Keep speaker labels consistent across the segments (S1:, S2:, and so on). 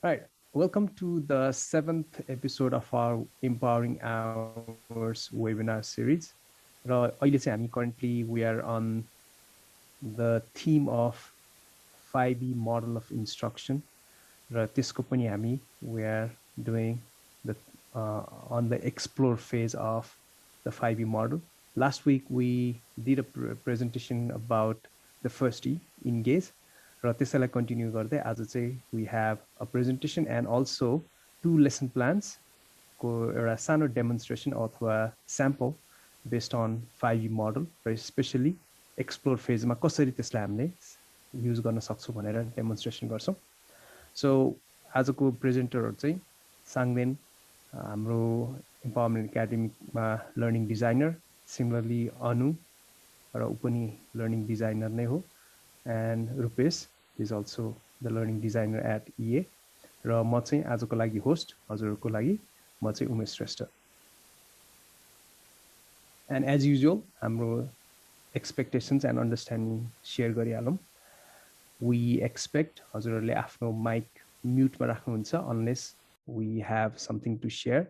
S1: Right. Welcome to the 7th episode of our Empowering Hours webinar series. Currently we are on the theme of 5E model of instruction. We are doing the on the explore phase of the 5E model. Last week we did a presentation about the first E, engage. र त्यसैलाई continue गर्दै आज चाहिँ we have a presentation and also 2 lesson plans को एउटा सानो demonstration अथवा sample based on 5E model र especially explore phase मा कसरी त्यसलाई हामीले युज गर्न सक्छौं भनेर demonstration गर्छौं. So आजको प्रेजेन्टरहरु चाहिँ Sangden, हाम्रो Empowerment Academy मा learning designer, similarly Anu र उ पनि learning designer नै हो, and Rupesh is also the learning designer at EA. र म चाहिँ आजको लागि होस्ट, हजुरहरुको लागि म चाहिँ Umesh Shrestha. And as usual, हाम्रो expectations and understanding share गरिहालौं. We expect हजुरहरुले आफ्नो mic mute मा राख्नुहुन्छ unless we have something to share.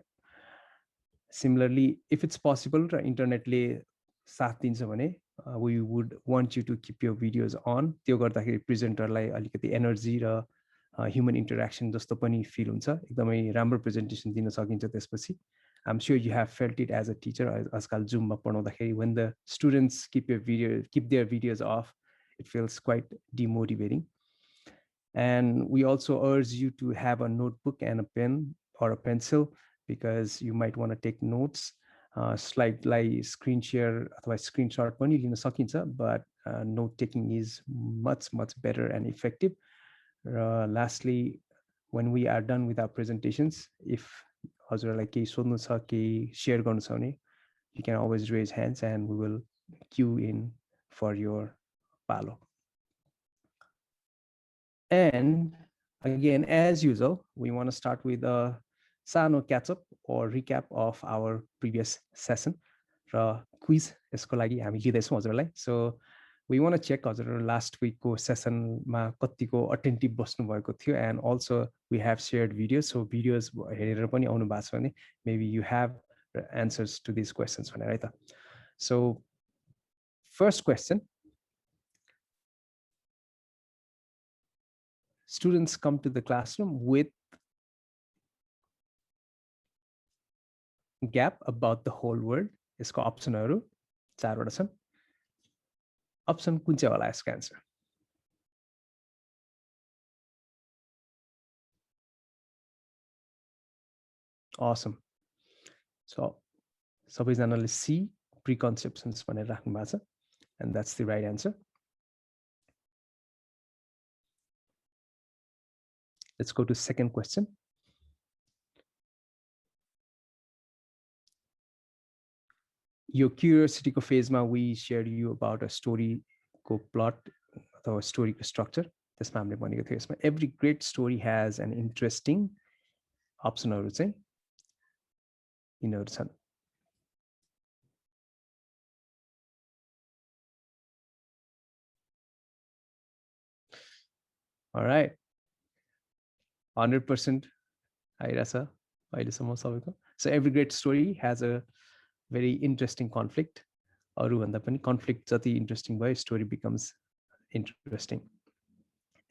S1: Similarly, if it's possible र इन्टरनेटले साथ दिन्छ भने we would want you to keep your videos on. त्यो गर्दाखेरि प्रेजेन्टरलाई अलिकति एनर्जी र ह्युमन इन्टरेक्सन जस्तो पनि फिल हुन्छ. एकदमै राम्रो प्रेजेन्टेसन दिन सकिन्छ त्यसपछि. I'm sure you have felt it as a teacher. आजकल Zoom मा पढाउँदाखेरि when the students keep their videos off, it feels quite demotivating. And we also urge you to have a notebook and a pen or a pencil because you might want to take notes. Slide like screen share अथवा screenshot पनि लिन सकिन्छ, but note taking is much better and effective. Lastly, when we are done with our presentations, if हजुरलाई केही सोध्नु छ, केही share गर्नु छ भने, you can always raise hands and we will queue in for your palo. And again, as usual, we want to start with a sano catch up or recap of our previous session. Quiz यसको लागि हामी लिदैछौं हजुरलाई. So we want to check हजुरहरु last week को session मा कतिको attentive बस्नु भएको थियो, and also we have shared videos. So videos हेरेर पनि आउनु भएको छ भने maybe you have answers to these questions भनेर है त. So first question, students come to the classroom with gap about the whole world. यसको अप्सनहरु चारवटा छन्. अप्सन कुन चाहिँ होला यसको आन्सर? Awesome. So सबैजनाले C, preconceptions भनेर राख्नु भएको छ, and that's the right answer. Let's go to second question. Your curiosity ko phase ma we shared you about a story ko plot or story ko structure. त्यसमा हामीले भनेको थियो यसमा every great story has an interesting optionहरु चाहिँ यिनीहरु छन्. All right. 100% आइराछ अहिलेसम्म सबैको. So every great story has a very interesting conflict. अरु भन्दा पनि conflict जति interesting भयो, story becomes interesting.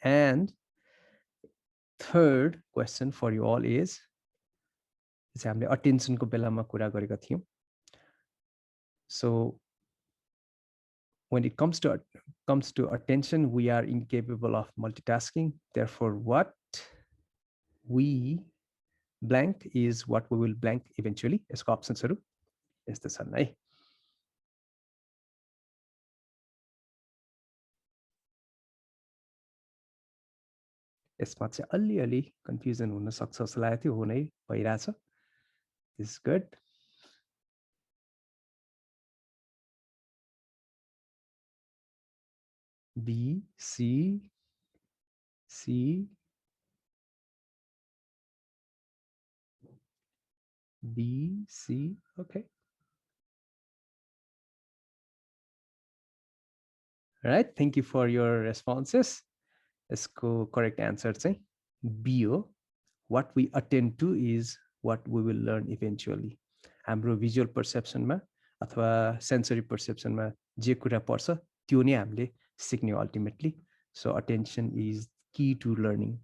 S1: And third question for you all is हामीले attention को बेलामा कुरा गरेका थियौं. So when it comes to attention, we are incapable of multitasking. Therefore, what we blank is what we will blank eventually. यसको अप्सन्सहरु यस्तो छन् है. यसमा चाहिँ अलि कन्फ्युजन हुन सक्छ जस्तो लागेको थियो, हुनै भइराछ. This is good. B, C, B, C, okay. All right, thank you for your responses. यसको correct answer चाहिँ B हो. what we attend to is what we will learn eventually. हाम्रो visual perception मा अथवा sensory perception मा जे कुरा पर्छ त्यो नै हामीले सिक्ने ultimately. So attention is key to learning.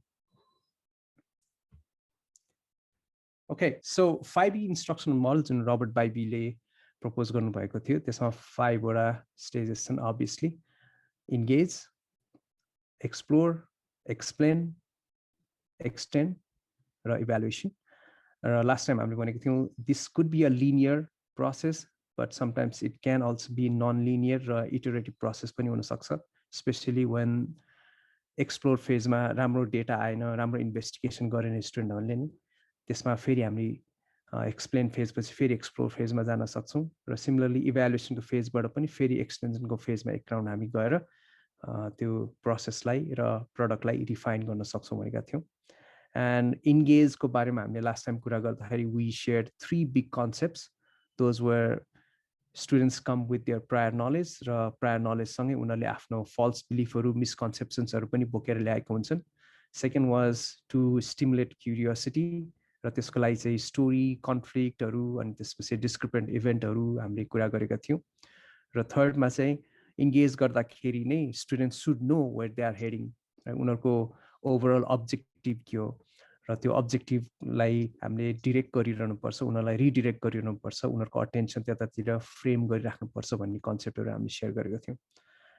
S1: Okay, so 5E instructional models in Robert Bybee propose गर्नुभएको थियो. त्यसमा 5 वटा stages छन् obviously. Engage, explore, explain, extend, र evaluation. Last time हामीले भनेको थियौं this could be a linear process, but sometimes it can also be non-linear र iterative process पनि हुन सक्छ, especially when explore phase मा राम्रो data आएन, राम्रो investigation गरेन स्टुडेन्टहरुले नि, त्यसमा फेरि हामी explain phase पछि फेरि explore phase मा जान सक्छौं र similarly evaluation को phase बाट पनि फेरि extension को phase मा एक राउन्ड हामी गएर त्यो process लाई र product लाई refine गर्न सक्छौं भनेका थियौं. And engage को बारेमा हामीले last time कुरा गर्दाखेरि we shared 3 big concepts. Those were students come with their prior knowledge र prior knowledge सँगै उनीहरुले आफ्नो false belief हरु misconceptions हरु पनि बोकेर ल्याएको हुन्छन्. Second was to stimulate curiosity र त्यसको लागि चाहिँ story, conflict हरु अनि त्यसपछि discrepant event हरु हामीले कुरा गरेका थियौं. र third मा चाहिँ engage गर्दाखेरि नै students should know where they are heading. उनीहरुको overall objective के हो र त्यो अब्जेक्टिभलाई हामीले डिरेक्ट गरिरहनु पर्छ, उनीहरुलाई रिडाइरेक्ट गरिरहनु पर्छ, उनीहरुको अटेन्सन त्यतातिर फ्रेम गरिराख्नु पर्छ भन्ने कन्सेप्टहरु हामीले शेयर गरेका थियौं.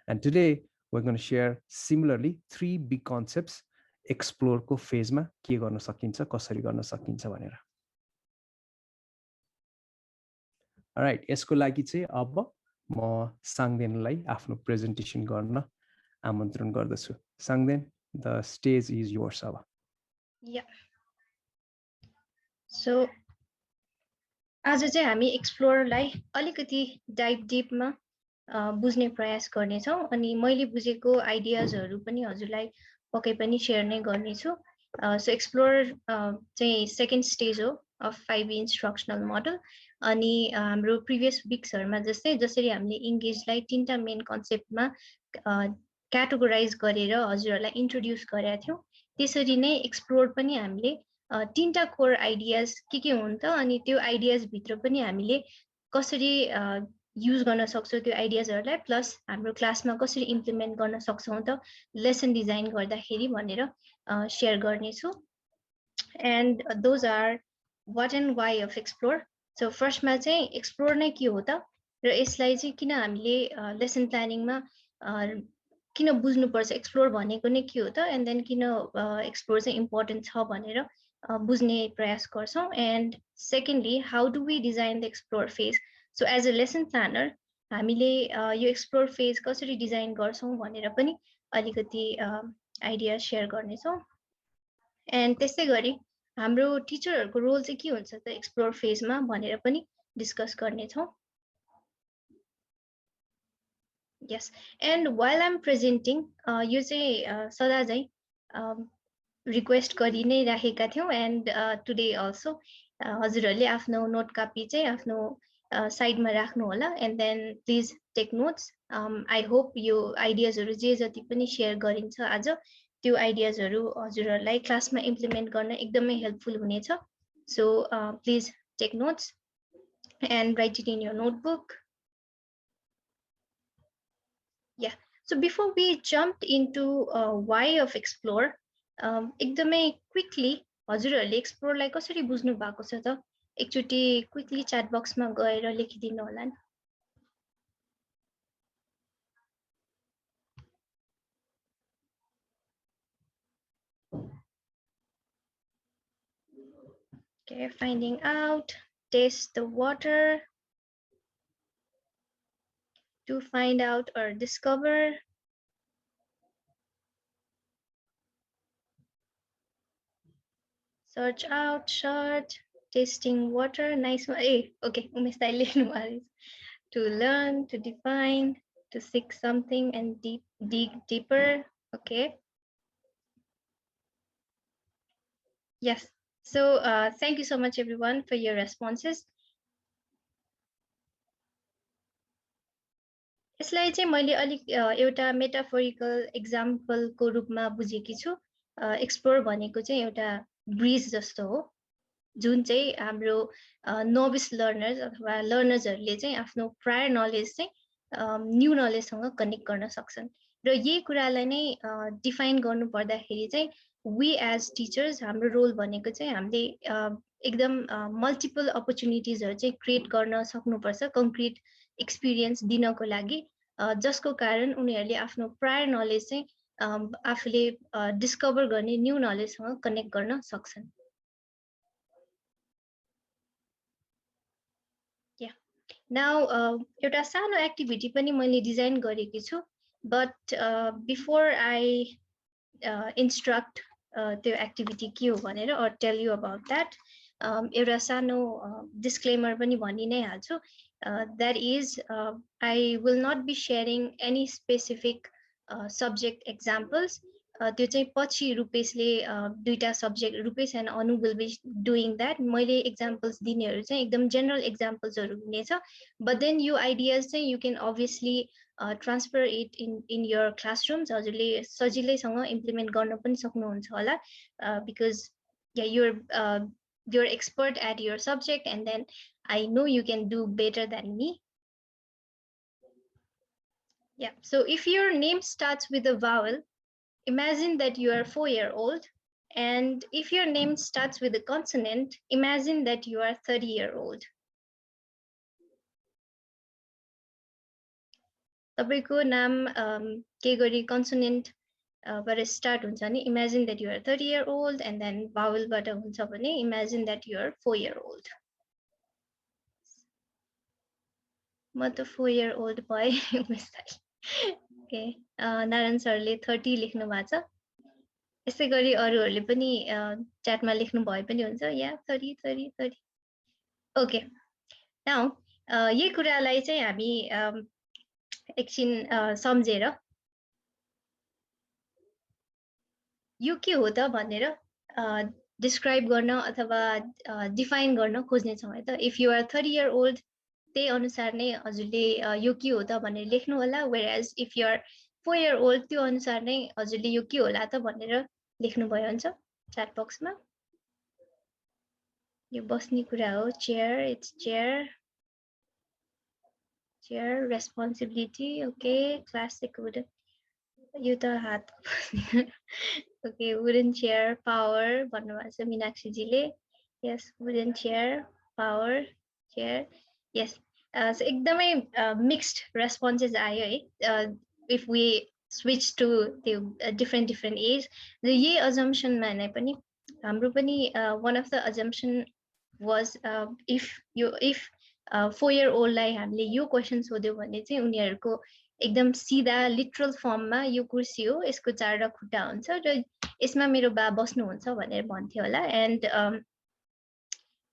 S1: And today we're going to share similarly 3 big concepts explore को फेजमा के गर्न सकिन्छ, कसरी गर्न सकिन्छ भनेर. अलराइट, यसको लागि चाहिँ अब म साङदेनलाई आफ्नो प्रेजेन्टेसन गर्न आमन्त्रण गर्दछु. साङदेन, the stage is yours अब.
S2: Yeah. So आज चाहिँ हामी एक्सप्लोरलाई अलिकति डाइभ डीपमा बुझ्ने प्रयास गर्ने छौं अनि मैले बुझेको आइडियाजहरु पनि हजुरलाई पक्कै पनि शेयर नै गर्ने छु. सो एक्सप्लोर चाहिँ सेकेन्ड स्टेज हो अफ 5E इन्स्ट्रक्सनल मोडल अनि हाम्रो प्रिभियस विक्सहरुमा जस्तै जसरी हामीले इंगेजलाई तीनटा मेन कन्सेप्टमा क्याटेगोराइज गरेर हजुरहरुलाई इन्ट्रोड्युस गरेका थियौं, त्यसरी नै एक्सप्लोर पनि हामीले तीनटा कोर आइडियाज के हुन् त अनि त्यो आइडियाज भित्र पनि हामीले कसरी युज गर्न सक्छौं त्यो आइडियाजहरुलाई, प्लस हाम्रो क्लासमा कसरी इम्प्लिमेन्ट गर्न सक्छौं त लेसन डिजाइन गर्दाखेरि भनेर शेयर गर्ने छु. And those are what and why of explore. So फर्स्टमा चाहिँ एक्सप्लोर नै के हो त र यसलाई चाहिँ किन हामीले लेसन प्लानिङमा किन बुझ्नुपर्छ, एक्सप्लोर भनेको नै के हो त, एन्ड देन किन एक्सप्लोर चाहिँ इम्पोर्टेन्ट छ भनेर बुझ्ने प्रयास गर्छौं. And secondly, how do we design the explore phase. So as a lesson planner हामीले यो एक्सप्लोर फेज कसरी डिजाइन गर्छौं भनेर पनि अलिकति आइडिया शेयर गर्नेछौं. एन्ड त्यसै गरी हाम्रो टिचरहरुको रोल चाहिँ के हुन्छ त एक्सप्लोर फेजमा भनेर पनि डिस्कस गर्नेछौं. Yes, and while I'm presenting, यो चाहिँ सदा चाहिँ रिक्वेस्ट गरि नै राखेका थियौं. एन्ड टुडे अल्सो हजुरहरुले आफ्नो नोट कपी चाहिँ आफ्नो साइडमा राख्नु होला. And then please take notes. I hope यो आइडियाजहरु जे जति पनि शेयर गरिन्छ आज त्यो आइडियाजहरु हजुरहरुलाई क्लासमा इम्प्लिमेन्ट गर्न एकदमै हेल्पफुल हुनेछ. So please take notes and write it in your notebook. Yeah, so before we jumped into why of explore, एकदमै क्विकली हजुरहरुले एक्सप्लोर लाई कसरी बुझ्नु भएको छ त एकचोटी क्विकली च्याट बक्समा गएर लेखिदिनु होला नि. Okay, finding out, taste the water, to find out or discover, search out, short, tasting water, nice one. Hey, okay, Umes to learn, to define, to seek something and dig deeper. Okay. Yes. So thank you so much everyone for your responses. यसलाई चाहिँ मैले अलिक एउटा metaphorical एक्जाम्पलको रूपमा बुझेकी छु. Explore भनेको चाहिँ एउटा ब्रिज जस्तो हो जुन चाहिँ हाम्रो नोभिस लर्नर्स अथवा लर्नर्सहरूले चाहिँ आफ्नो प्रायर नलेज चाहिँ न्यू नलेजसँग कनेक्ट गर्न सक्छन् र यही कुरालाई नै डिफाइन गर्नु पर्दाखेरि चाहिँ वी एज टिचर्स हाम्रो रोल भनेको चाहिँ हामीले एकदम मल्टिपल अपर्च्युनिटिजहरू चाहिँ क्रिएट गर्न सक्नुपर्छ कङ्क्रिट एक्सपिरियन्स दिनको लागि जसको कारण उनीहरूले आफ्नो प्रायर नलेज चाहिँ आफूले डिस्कभर गर्ने न्यू नलेजसँग कनेक्ट गर्न सक्छन् नाउ एउटा सानो एक्टिभिटी पनि मैले डिजाइन गरेकी छु बट बिफोर आई इन्स्ट्रक्ट त्यो एक्टिभिटी के हो भनेर or tell you about that एउटा सानो डिस्क्लेमर पनि भनि नै हाल्छु that is I will not be sharing any specific subject examples त्यो चाहिँ पछि रुपेशले दुईटा subject Rupesh and Anu will be doing that मैले एक्जाम्पल्स दिनेहरू चाहिँ एकदम जेनरल एक्जाम्पल्सहरू हुनेछ बट देन यो आइडियाज चाहिँ you can obviously transfer it in your classrooms हजुरले सजिलैसँग इम्प्लिमेन्ट गर्न पनि सक्नुहुन्छ होला because you're expert at your subject and then I know you can do better than me. Yeah, so if your name starts with a vowel, imagine that you are 4-year-old, and if your name starts with a consonant, imagine that you are 30-year-old. तपाईको नाम के गरी consonant बाट start हुन्छ नि imagine that you are 30-year-old and then vowel बाट हुन्छ भने imagine that you are 4-year-old. म त 4-year-old भए ओके नारायण सरले 30 लेख्नु भएको छ यसै गरी अरूहरूले पनि च्याटमा लेख्नु भए पनि हुन्छ या 30 ओके नाउ यही कुरालाई चाहिँ हामी एकछिन सम्झेर यो के हो त भनेर डिस्क्राइब गर्न अथवा डिफाइन गर्न खोज्ने छौँ है त इफ यु आर 30-year-old त्यही अनुसार नै हजुरले यो के हो त भनेर लेख्नु होला whereas if you are 4-year-old त्यो अनुसार नै हजुरले यो के होला त भनेर लेख्नु भयो हुन्छ च्याट बक्समा यो बस्ने कुरा हो chair it's chair responsibility okay classic wooden यो त हात ओके वुडन चेयर पावर भन्नुभएको छ मीनाक्षीजीले यस wooden chair power chair yes एकदमै मिक्स्ड रेस्पोन्सेस आयो है इफ वी स्विच टु त्यो डिफ्रेन्ट एज र यही अजम्सनमा नै पनि हाम्रो पनि one of the assumption was if 4-year-oldलाई हामीले यो क्वेसन सोध्यो भने चाहिँ उनीहरूको एकदम सिधा लिटरल फर्ममा यो कुर्सी हो यसको 4 खुट्टा हुन्छ र यसमा मेरो बा बस्नुहुन्छ भनेर भन्थ्यो होला and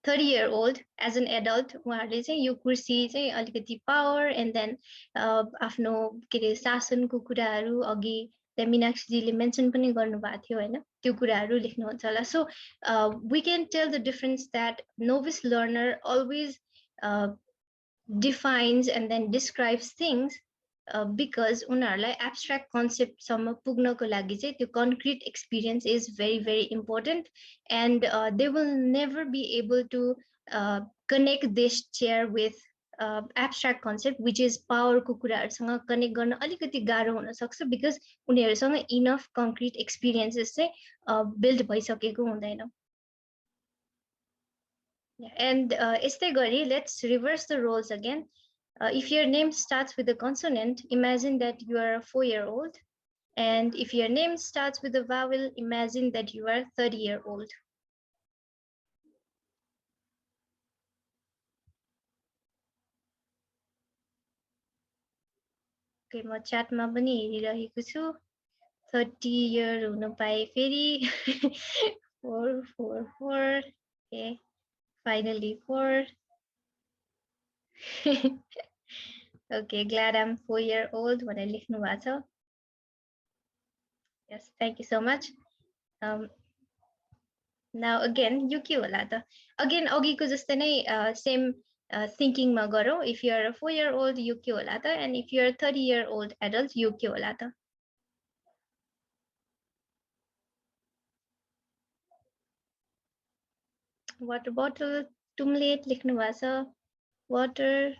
S2: 30-year-old as an adult उहाँहरूले चाहिँ यो कुर्सी चाहिँ अलिकति पावर एन्ड देन आफ्नो के अरे शासनको कुराहरू अघि त्यहाँ मीनाक्षीजीले मेन्सन पनि गर्नुभएको थियो होइन त्यो कुराहरू लेख्नुहुन्छ होला so we can tell the difference that novice learner always defines and then describes things because उनीहरूलाई एब्स्ट्र्याक्ट कन्सेप्टसम्म पुग्नको लागि चाहिँ त्यो concrete experience is very very important and they will never be able to connect this chair with abstract concept which is पावरको कुराहरूसँग connect गर्न अलिकति गाह्रो हुनसक्छ बिकज उनीहरूसँग इनफ कन्क्रिट एक्सपिरियन्सेस चाहिँ बिल्ड भइसकेको हुँदैन एन्ड यस्तै गरी let's reverse the roles again if your name starts with a consonant, imagine that you are a 4-year-old. And if your name starts with a vowel, imagine that you are 30-year-old. Okay, म च्याटमा पनि हेरिरहेको छु 30 year हुन पाए फेरि 4 okay finally 4 okay glad I'm 4-year-old भनेर लेख्नु भएको छ yes thank you so much now again यो के होला त again अघिको जस्तै नै same थिङ्किङमा गरौँ if you are a 4-year-old यो के होला त and if you are a 30-year-old adult यो के होला त वाटर बोतल टुम्लेट लेख्नु भएको छ water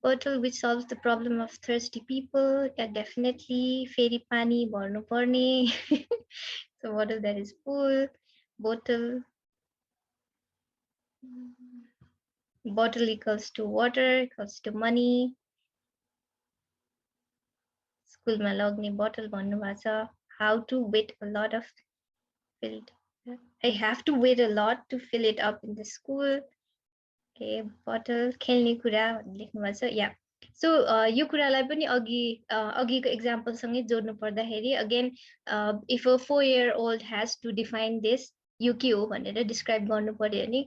S2: bottle which solves the problem of thirsty people. Yeah, definitely फेरि पानी भर्नु पर्ने so bottle that is full bottle equals to water equals to money स्कुलमा लग्ने bottle भन्नु भएको छ how to wait a lot of filled I have to wait a lot to fill it up in the school okay bottle खेल्ने कुरा लेख्नु भएको छ yeah so यो कुरालाई पनि अघिको एक्जाम्पल सँगै जोड्नु पर्दाखेरि again if a 4-year-old has to define this यो के हो भनेर describe गर्नु पर्यो भने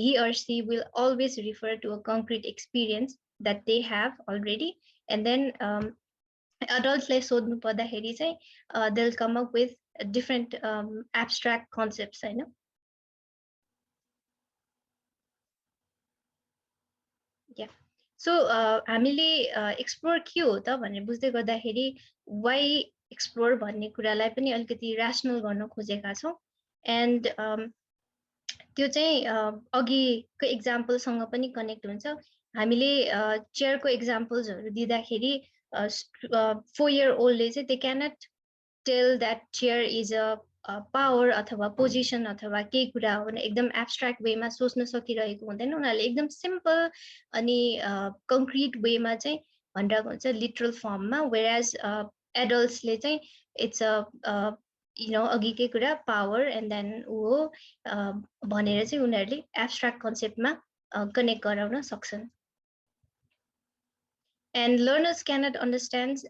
S2: he or she will always refer to a concrete experience that they have already and then adultsलाई सोध्नु पर्दाखेरि चाहिँ they'll come up with different abstract concepts हैन yeah so हामीले एक्सप्लोर के हो त भनेर बुझ्दै गर्दाखेरि why एक्सप्लोर भन्ने कुरालाई पनि अलिकति र्याशनल गर्न खोजेका छौं एन्ड त्यो चाहिँ अघिको एक्जाम्पलसँग पनि कनेक्ट हुन्छ हामीले चेयरको एक्जाम्पल्सहरु दिँदाखेरि 4-year-oldले चाहिँ they cannot tell that chair is a power अथवा पोजिसन अथवा केही कुरा हो भने एकदम एब्स्ट्र्याक्ट वेमा सोच्न सकिरहेको हुँदैन उनीहरूले एकदम सिम्पल अनि कङ्क्रिट वेमा चाहिँ भनिरहेको हुन्छ लिटरल फर्ममा whereas एडल्ट्सले चाहिँ इट्स अ अघिकै कुरा पावर एन्ड देन हो भनेर चाहिँ उनीहरूले एब्स्ट्र्याक्ट कन्सेप्टमा कनेक्ट गराउन सक्छन् and learners cannot understand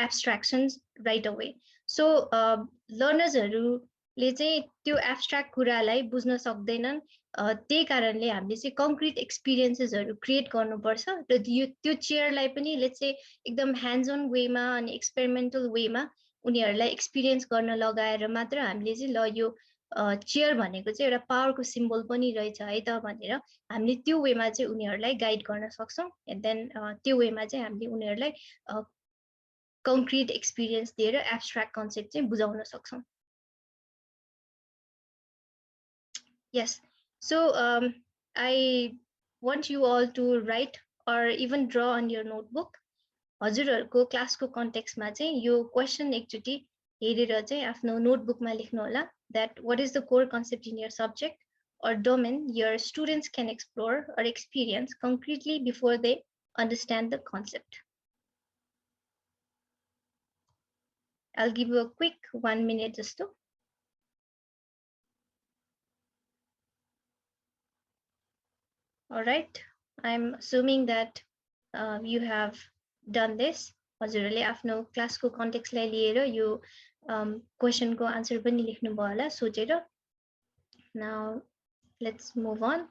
S2: abstractions right away so learnersहरुले चाहिँ त्यो एब्स्ट्र्याक्ट कुरालाई बुझ्न सक्दैनन् त्यही कारणले हामीले चाहिँ कङ्क्रिट एक्सपिरियन्सेसहरु क्रिएट गर्नुपर्छ र त्यो चेयरलाई पनि लेट्स से एकदम ह्यान्ड्स अन वेमा अनि एक्सपेरिमेन्टल वेमा उनीहरुलाई एक्सपिरियन्स गर्न लगाएर मात्र हामीले चाहिँ ल यो चेयर भनेको चाहिँ एउटा पावरको सिम्बल पनि रहेछ है त भनेर हामीले त्यो वेमा चाहिँ उनीहरुलाई गाइड गर्न सक्छौं एन्ड देन त्यो वेमा चाहिँ हामीले उनीहरुलाई कङ्क्रिट एक्सपिरियन्स दिएर एब्स्ट्र्याक्ट कन्सेप्ट चाहिँ बुझाउन सक्छौं yes so I want you all to write or even draw on your notebook हजुरहरुको क्लासको कन्टेक्स्टमा चाहिँ यो क्वेशन एकचोटी हेरेर चाहिँ आफ्नो नोटबुकमा लेख्नु होला that what is the core concept in your subject or domain your students can explore or experience concretely before they understand the concept. I'll give you a quick 1 minute just to. All right, I'm assuming that you have done this. हजुरले आफ्नो क्लासको कन्टेक्स्टलाई लिएर यो क्वेशनको answer पनि लेख्नु भयो होला सोचेर now let's move on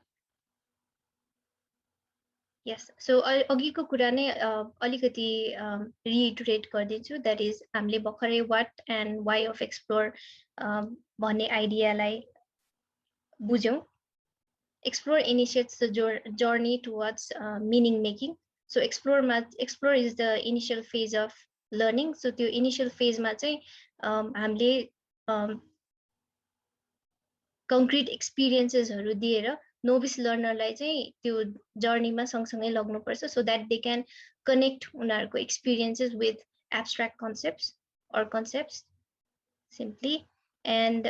S2: yes so अघिको कुरा नै अलिकति रिइटरेट गर्दिन्छु that is हामीले भर्खरै what and why of explore भन्ने आइडियालाई बुझ्यौं explore initiates the journey towards meaning making so explore is the initial phase of learning so त्यो initial phase मा चाहिँ हामीले concrete experiences-हरु दिएर novice learner-लाई चाहिँ त्यो जर्नीमा सँगसँगै लग्नुपर्छ so that they can connect उनीहरुको experiences with abstract concepts or concepts simply and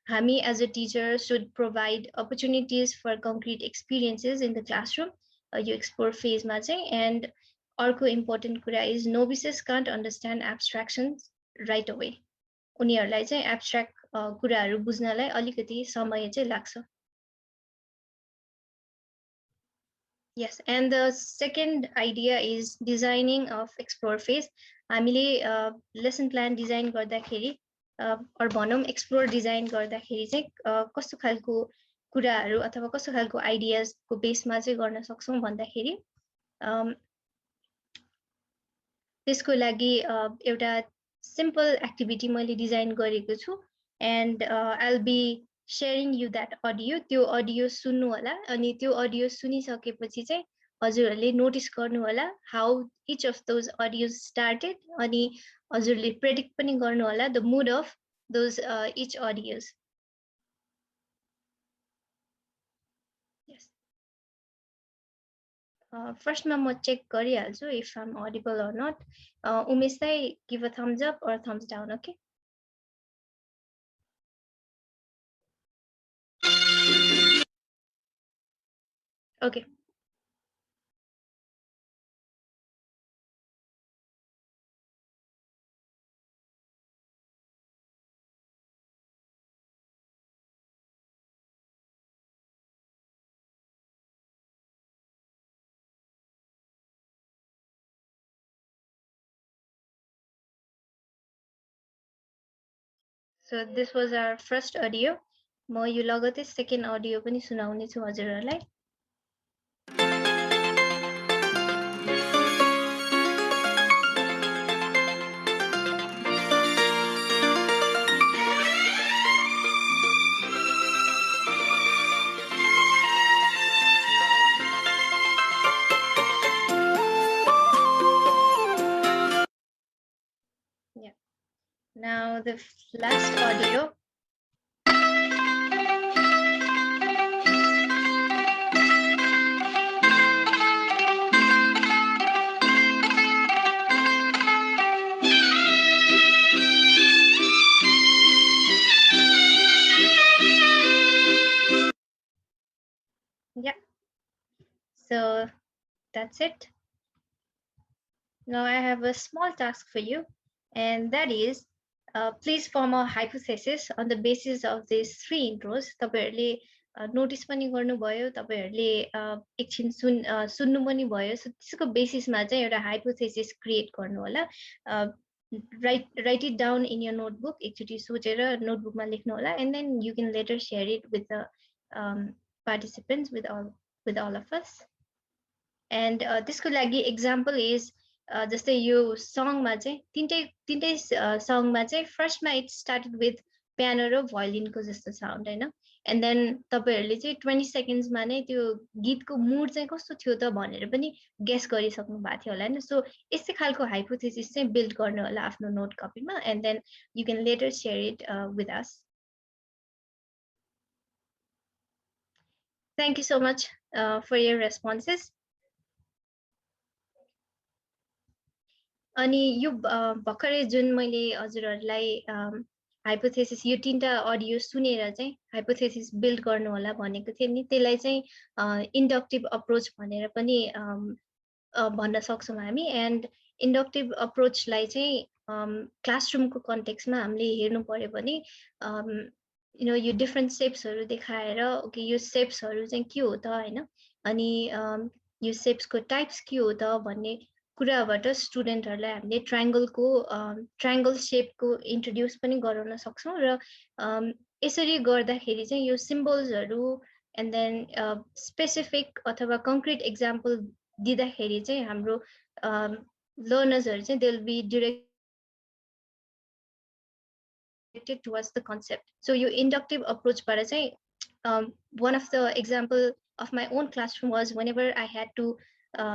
S2: हामी as a teacher should provide opportunities for concrete experiences in the classroom यो explore phase मा चाहिँ and अर्को important कुरा is novices can't understand abstractions right away उनीहरुलाई चाहिँ abstract कुराहरु बुझ्नलाई अलिकति समय चाहिँ लाग्छ yes and the second idea is designing of explore phase हामीले lesson plan design गर्दाखेरि or भनौं explore design गर्दाखेरि चाहिँ कस्तो खालको कुराहरु अथवा कस्तो खालको आइडियाज को बेसमा चाहिँ गर्न सक्छौं भन्दाखेरि त्यसको लागि एउटा सिम्पल एक्टिभिटी मैले डिजाइन गरेको छु and I'll be sharing you that audio त्यो अडियो सुन्नु होला अनि त्यो अडियो सुनिसकेपछि चाहिँ हजुरहरुले नोटिस गर्नु होला how each of those audios started अनि हजुरले प्रेडिक्ट पनि गर्नु होला the mood of those each audios. Yes. Firstमा म check गरिहाल्छु if I'm audible or not. उमेशलाई give a thumbs up or thumbs down, okay? Okay. So this was our first audio. म यो लगतै second audio पनि सुनाउने छु हजुरहरूलाई. Yeah. Now the last audio. Yeah. So that's it. Now I have a small task for you, and that is please form a hypothesis on the basis of these three intros. तपाईहरुले notice पनि गर्नुभयो, तपाईहरुले एकछिन सुन्नु पनि भयो. So त्यसको बेसिसमा चाहिँ एउटा हाइपोथेसिस क्रिएट गर्नु होला. Write it down in your notebook. एकचोटी सोचेर नोटबुकमा लेख्नु होला, and then you can later share it with the participants, with all of us. And त्यसको लागि example is जस्तै यो सङमा चाहिँ तीनटै सङमा चाहिँ फर्स्टमा इट स्टार्टेड विथ पियानो र भयोलिनको जस्तो साउन्ड हैन. एन्ड देन तपाईहरुले चाहिँ 20 सेकेन्ड्समा नै त्यो गीतको मुड चाहिँ कस्तो थियो त भनेर पनि गेस गरिसक्नु भएको थियो होला हैन. सो यस्तै खालको हाइपोथेसिस चाहिँ बिल्ड गर्नु होला आफ्नो नोट कपीमा, and then you can later share it with us. Thank you so much for your responses. अनि यो भर्खरै जुन मैले हजुरहरूलाई हाइपोथेसिस यो तीनटा अडियो सुनेर चाहिँ हाइपोथेसिस बिल्ड गर्नु होला भनेको थिएँ नि, त्यसलाई चाहिँ इन्डक्टिभ अप्रोच भनेर पनि भन्न सक्छौँ हामी. एन्ड इन्डक्टिभ अप्रोचलाई चाहिँ क्लासरुमको कन्टेक्स्टमा हामीले हेर्नु पर्यो भने यो डिफ्रेन्ट सेप्सहरू देखाएर ओके यो सेप्सहरू चाहिँ के हो त हैन, अनि यो सेप्सको टाइप्स के हो त भन्ने कुराबाट स्टुडेन्टहरूलाई हामीले ट्रायङ्गल सेपको इन्ट्रोड्युस पनि गराउन सक्छौँ. र यसरी गर्दाखेरि चाहिँ यो सिम्बल्सहरू एन्ड देन स्पेसिफिक अथवा कङ्क्रिट एक्जाम्पल दिँदाखेरि चाहिँ हाम्रो लर्नर्सहरू चाहिँ they will be directed towards the concept. So your inductive approach बाट चाहिँ one of the example of my own classroom was whenever I had to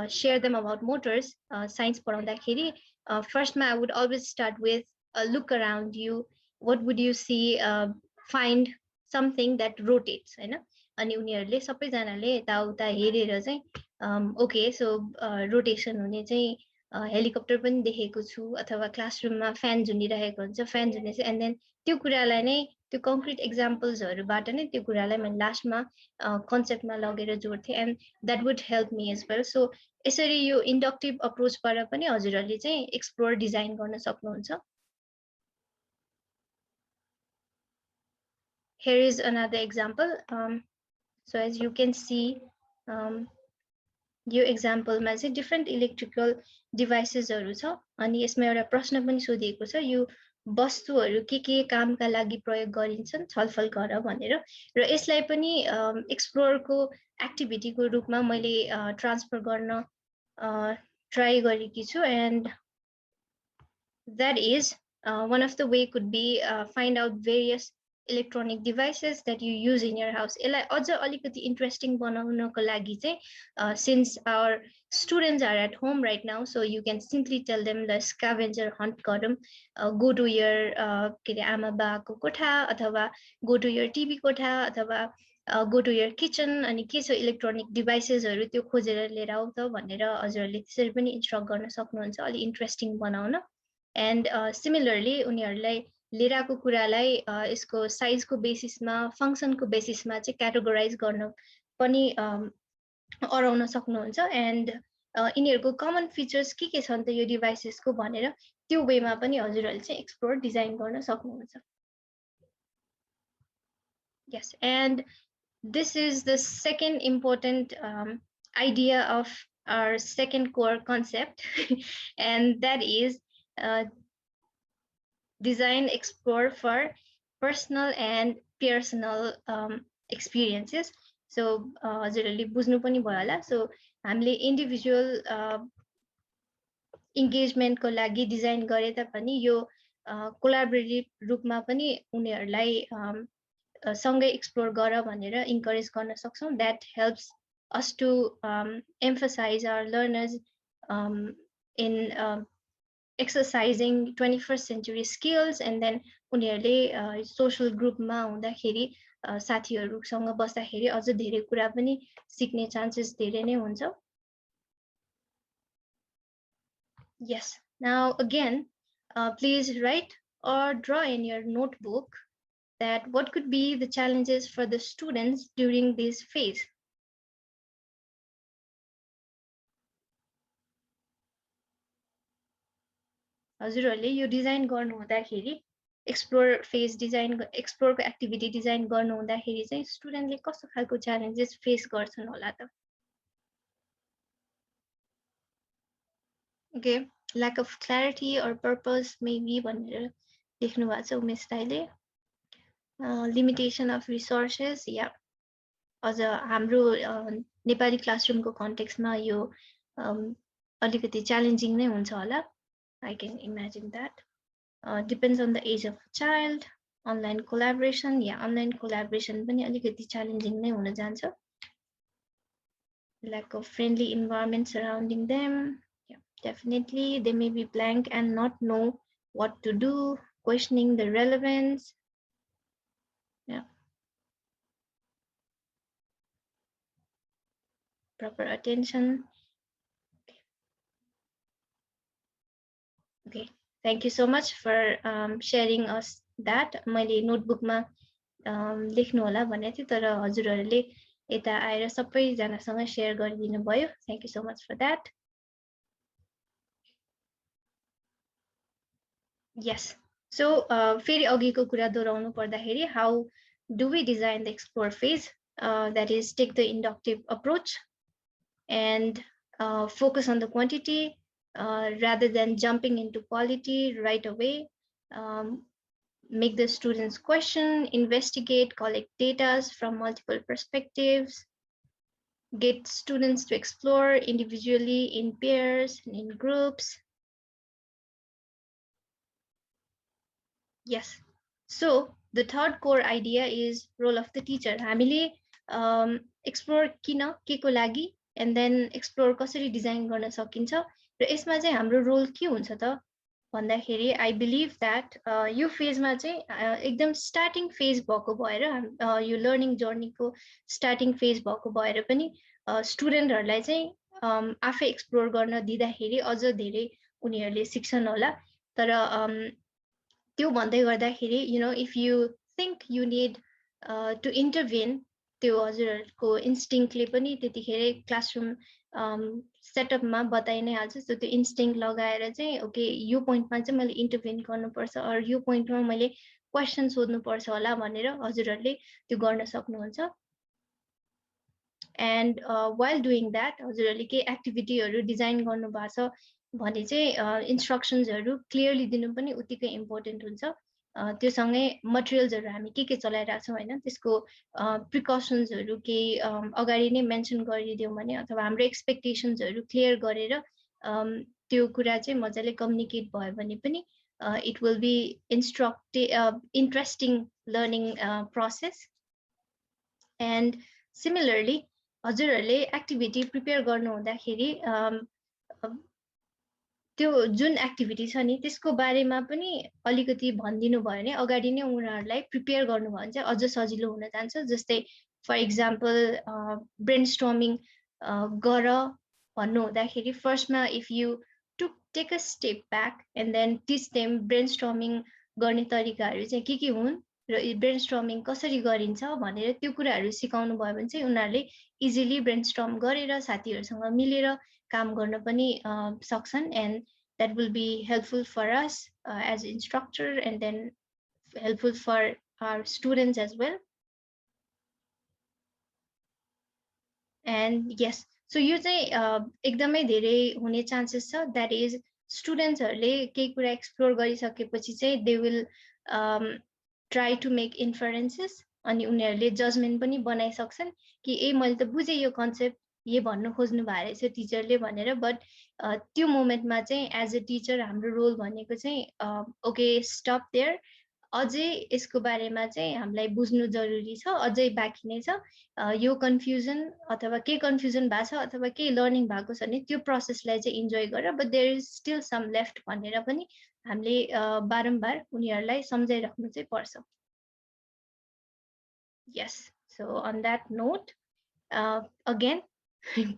S2: share them about motors, science पढाउँदाखेरि firstमा I would always start with look around you. What would you see? Find something that rotates हैन. अनि उनीहरूले सबैजनाले यताउता हेरेर चाहिँ okay so rotation हुने चाहिँ हेलिकप्टर पनि देखेको छु, अथवा क्लासरुममा फ्यान झुन्डिरहेको हुन्छ, फ्यान झुन्ने चाहिँ. एन्ड देन त्यो कुरालाई नै त्यो कङ्क्रिट एक्जाम्पल्सहरूबाट नै त्यो कुरालाई मैले लास्टमा कन्सेप्टमा लगेर जोड्थेँ, and that would help me as well. So यसरी यो इन्डक्टिभ अप्रोचबाट पनि हजुरहरूले चाहिँ एक्सप्लोर डिजाइन गर्न सक्नुहुन्छ. Here is another example. So as you can see, यो एक्जाम्पलमा चाहिँ डिफ्रेन्ट इलेक्ट्रिकल डिभाइसेसहरू छ, अनि यसमा एउटा प्रश्न पनि सोधिएको छ, यो वस्तुहरू के कामका लागि प्रयोग गरिन्छन् छलफल गर भनेर. र यसलाई पनि एक्सप्लोरको एक्टिभिटीको रूपमा मैले ट्रान्सफर गर्न ट्राई गरेकी छु. And that is one of the way could be find out various electronic devices that you use in your house. यसलाई अझ अलिकति इन्ट्रेस्टिङ बनाउनको लागि चाहिँ since our students are at home right now, so you can simply tell them the scavenger hunt गरौँ, go to your के अरे आमा बाको कोठा अथवा go to your TV कोठा अथवा go to your kitchen अनि के छ इलेक्ट्रोनिक डिभाइसेसहरू त्यो खोजेर लिएर आऊ त भनेर हजुरहरूले त्यसरी पनि इन्स्ट्रक्ट गर्न सक्नुहुन्छ अलि इन्ट्रेस्टिङ बनाउन. एन्ड सिमिलरली उनीहरूलाई लिएर आएको कुरालाई यसको साइजको बेसिसमा फङ्सनको बेसिसमा चाहिँ क्याटेगोराइज गर्न पनि अराउन सक्नुहुन्छ. एन्ड यिनीहरूको कमन फिचर्स के छ त यो डिभाइसेसको भनेर त्यो वेमा पनि हजुरहरूले चाहिँ एक्सप्लोर डिजाइन गर्न सक्नुहुन्छ. Yes, and this is the second important idea of our second core concept, and that is design explore for personal and personal experiences. So हजुरहरूले बुझ्नु पनि भयो होला. So हामीले इन्डिभिजुअल इन्गेजमेन्टको लागि डिजाइन गरे तापनि यो कोलाबोरेटिभ रूपमा पनि उनीहरूलाई सँगै एक्सप्लोर गर भनेर इन्करेज गर्न सक्छौँ. That helps us to emphasize our learners in exercising 21st century skills, and then उनीहरूले सोशल ग्रुपमा हुँदाखेरि साथीहरूसँग बस्दाखेरि अझ धेरै कुरा पनि सिक्ने चान्सेस धेरै नै हुन्छ. Yes, now again please write or draw in your notebook that what could be the challenges for the students during this phase. हजुरहरूले यो डिजाइन गर्नु हुँदाखेरि एक्सप्लोर फेज डिजाइन एक्सप्लोरको एक्टिभिटी डिजाइन गर्नु हुँदाखेरि चाहिँ स्टुडेन्टले कस्तो खालको च्यालेन्जेस फेस गर्छन् होला त. Okay, lack of clarity or purpose maybe भनेर लेख्नु भएको छ उमेश दाइले. Limitation of resources, yeah. अझ हाम्रो नेपाली क्लासरुमको कन्टेक्स्टमा यो अलिकति च्यालेन्जिङ नै हुन्छ होला. I can imagine that. Depends on the age of a child. Online collaboration, yeah, online collaboration पनि अलिकति च्यालेन्जिङ नै हुन जान्छ. Lack of friendly environment surrounding them, yeah, definitely they may be blank and not know what to do, questioning the relevance. Yeah. Proper attention. Okay, thank you so much for sharing us that. मैले नोटबुकमा लेख्नु होला भनेको थिएँ तर हजुरहरूले यता आएर सबैजनासँग सेयर गरिदिनु भयो. Thank you so much for that. Yes, so फेरि अघिको कुरा दोहोऱ्याउनु पर्दाखेरि how do we design the explore phase? That is, take the inductive approach and focus on the quantity rather than jumping into quality right away. Make the students question, investigate, collect data from multiple perspectives, get students to explore individually, in pairs, and in groups. Yes, so the third core idea is role of the teacher. हामीले explore किन के को लागि and then explore कसरी design गर्न सकिन्छ र यसमा चाहिँ हाम्रो रोल के हुन्छ त भन्दाखेरि I believe that यो फेजमा चाहिँ एकदम स्टार्टिङ फेज भएको भएर यो लर्निङ जर्नीको स्टार्टिङ फेज भएको भएर पनि स्टुडेन्टहरूलाई चाहिँ आफै एक्सप्लोर गर्न दिँदाखेरि अझ धेरै उनीहरूले सिक्छन् होला. तर त्यो भन्दै गर्दाखेरि if you think you need to intervene, त्यो हजुरहरूको इन्स्टिङ्क्टले पनि त्यतिखेरै क्लासरुम सेटअपमा बताइ नै हाल्छ. सो त्यो इन्स्टिङ्क्ट लगाएर चाहिँ ओके यो पोइन्टमा चाहिँ मैले इन्टरभेन गर्नुपर्छ अर यो पोइन्टमा मैले क्वेसन सोध्नुपर्छ होला भनेर हजुरहरूले त्यो गर्न सक्नुहुन्छ. एन्ड वाइल डुइङ द्याट हजुरहरूले के एक्टिभिटीहरू डिजाइन गर्नु भएको छ भने चाहिँ इन्स्ट्रक्सन्सहरू क्लियरली दिनु पनि उत्तिकै इम्पोर्टेन्ट हुन्छ. त्योसँगै मटेरियल्सहरू हामी के चलाइरहेको छौँ होइन त्यसको प्रिकसन्सहरू केही अगाडि नै मेन्सन गरिदियौँ भने अथवा हाम्रो एक्सपेक्टेसन्सहरू क्लियर गरेर त्यो कुरा चाहिँ मजाले कम्युनिकेट भयो भने पनि it will be interesting learning process. And similarly हजुरहरूले एक्टिभिटी प्रिपेयर गर्नु हुँदाखेरि त्यो जुन एक्टिभिटी छ नि त्यसको बारेमा पनि अलिकति भनिदिनु भयो भने अगाडि नै उनीहरूलाई प्रिपेयर गर्नुभयो भने चाहिँ अझ सजिलो हुन जान्छ। जस्तै फर इक्जाम्पल ब्रेनस्टर्मिङ गर भन्नु हुँदाखेरि फर्स्टमा if you take a step back and then teach them brainstorming गर्ने तरिकाहरू चाहिँ के हुन् र ब्रेनस्टर्मिङ कसरी गरिन्छ भनेर त्यो कुराहरू सिकाउनु भयो भने चाहिँ उनीहरूले इजिली ब्रेनस्टर्म गरेर साथीहरूसँग मिलेर काम गर्न पनि सक्छन्। And that will be helpful for us as instructor and then helpful for our students as well. And yes, so यो चाहिँ एकदमै धेरै हुने चान्सेस छ। द्याट इज स्टुडेन्ट्सहरूले केही कुरा एक्सप्लोर गरिसकेपछि चाहिँ they will try to make inferences अनि उनीहरूले जजमेन्ट पनि बनाइसक्छन् कि ए मैले त बुझेँ यो कन्सेप्ट ये भन्नु खोज्नु भएको रहेछ टिचरले भनेर। बट त्यो मोमेन्टमा चाहिँ एज अ टिचर हाम्रो रोल भनेको चाहिँ ओके स्टप देयर, अझै यसको बारेमा चाहिँ हामीलाई बुझ्नु जरुरी छ, अझै बाँकी नै छ। यो कन्फ्युजन अथवा के कन्फ्युजन भएको छ अथवा के लर्निङ भएको छ भने त्यो प्रोसेसलाई चाहिँ इन्जोय गर, but there is still some left भनेर पनि हामीले बारम्बार उनीहरूलाई सम्झाइराख्नु चाहिँ पर्छ। Yes, so on that note again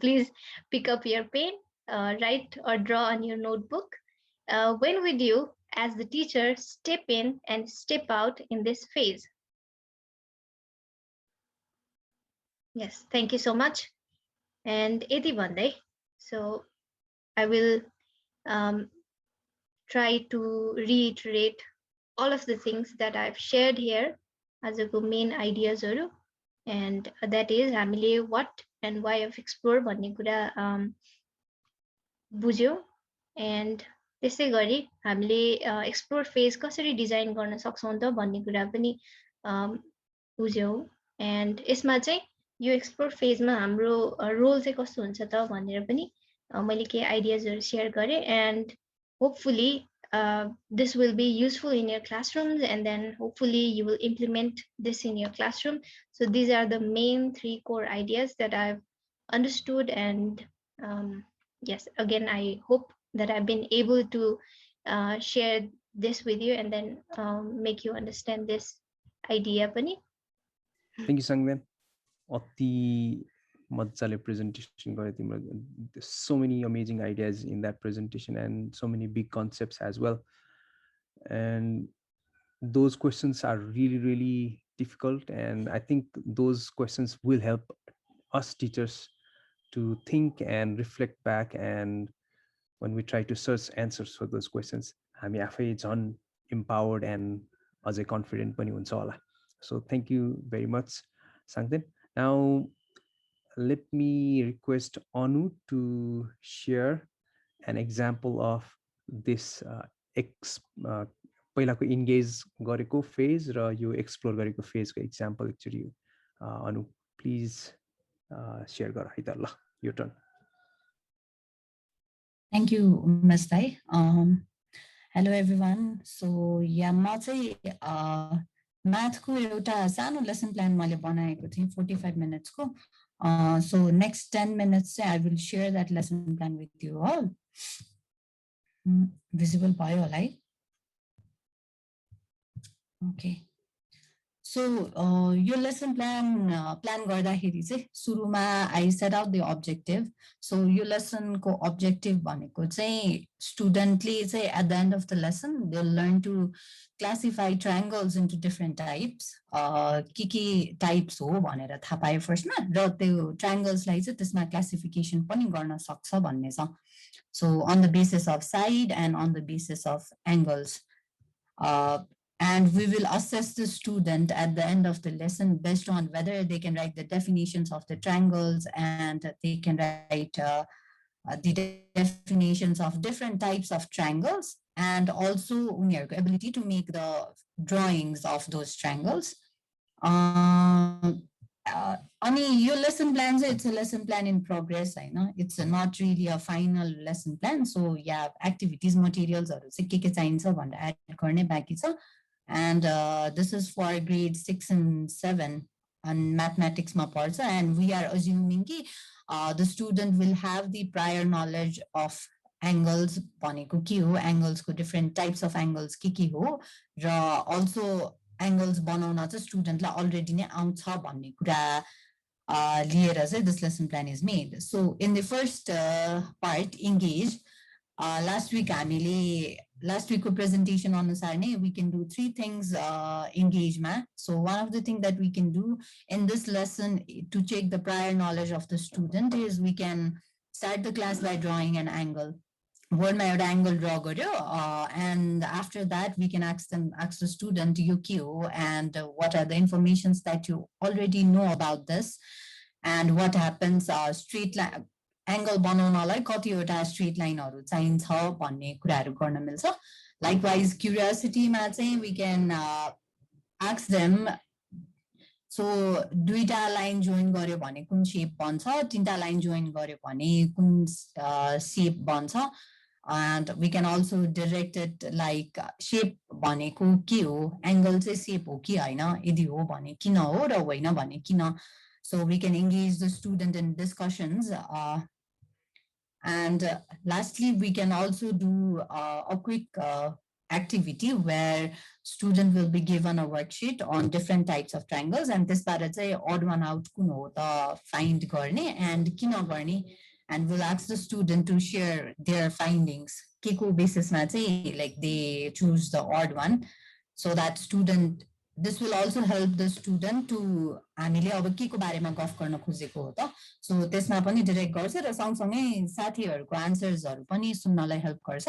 S2: please pick up your pen, write or draw on your notebook. When would you, as the teacher, step in and step out in this phase? Yes, thank you so much. And Eti Bandai, so I will try to reiterate all of the things that I've shared here as a main ideas, and that is हामीले what and why of explore भन्ने कुरा बुझ्यौ। And त्यसै गरी हामीले explore phase कसरी design गर्न सक्छौँ त भन्ने कुरा पनि बुझ्यौ। एन्ड यसमा चाहिँ यो एक्सप्लोर फेजमा हाम्रो रोल चाहिँ कस्तो हुन्छ त भनेर पनि मैले केही आइडियाजहरू सेयर गरेँ। And hopefully this will be useful in your classrooms, and then hopefully you will implement this in your classroom. So these are the main 3 core ideas that I've understood. And yes, again, I hope that I've been able to share this with you and then make you understand this idea pani.
S1: Thank you, Sangden. अति मजाले presentation गरे तिम्रो। So many amazing ideas in that presentation and so many big concepts as well. And those questions are really, really difficult. And I think those questions will help us teachers to think and reflect back. And when we try to search answers for those questions, हामी आफै झन् empowered and अझै confident पनि हुन्छ होला। So thank you very much, Sangden. Now, let me request Anu to share an example of this पहिलाको engage गरेको phase र यो explore गरेको phase को example एकचोटि Anu, please share गर है त ल, your turn.
S3: Thank you, Umes Dai. Hello everyone. So yeah, म चाहिँ math को एउटा सानो lesson plan मैले बनाएको थिएँ 45 minutes को. So next 10 minutes I will share that lesson plan with you all. Visible भयो होला है? Okay. So your lesson plan गर्दाखेरि चाहिँ सुरुमा I set out the objective. So your lesson को objective भनेको चाहिँ studentले चाहिँ at the end of the lesson they'll learn to classify triangles into different types. के types हो भनेर थाहा पायो फर्स्टमा, र त्यो triangles लाई चाहिँ त्यसमा classification पनि गर्न सक्छ भन्ने छ. So on the basis of side and on the basis of angles. And we will assess the student at the end of the lesson based on whether they can write the definitions of the triangles and they can write the definitions of different types of triangles, and also उनीहरूको ability to make the drawings of those triangles. your lesson plan, it's a lesson plan in progress. I know it's not really a final lesson plan. So yeah, activities, materials, or add and this is for grade 6 and 7 on mathematics parts. And we are assuming the student will have the prior knowledge of angles, angles, different types of angles, also angles बनाउन चाहिँ स्टुडेन्टलाई already नै आउँछ भन्ने कुरा लिएर चाहिँ this lesson plan is made. So in the first part, engage, last week presentation अनुसार नै we can do 3 things engage ma. So one of the things that we can do in this lesson to check the prior knowledge of the student is we can start the class by drawing an angle. Word my angle draw and after that we can ask the student UQ and what are the informations that you already know about this and what happens straight line angle बनाउनलाई कतिवटा straight line हरु चाहिन्छ भन्ने कुराहरु गर्न मिल्छ. Likewise curiosity मा चाहिँ we can ask them, so दुईटा लाइन जोइन गर्यो भने कुन शेप बन्छ, तीनटा लाइन जोइन गर्यो भने कुन शेप बन्छ. And we can also direct it like shape भनेको के हो, angle चाहिँ shape हो कि हैन, यदि हो भने किन हो र होइन भने किन. So we can engage the student in discussions. And lastly, we can also do a quick activity where student will be given a worksheet on different types of triangles and this bara चाहिँ odd one out कुन हो त find गर्ने and किन गर्ने. And we'll ask the student to share their findings. Kiko basis ma चाहिँ like they choose the odd one, so that student, this will also help the student to हामीले अब के को बारेमा गफ गर्न खोजेको हो त, so त्यसमा पनि direct गर्छ र सँगसँगै साथीहरुको आन्सर्सहरु पनि सुन्नलाई हेल्प गर्छ.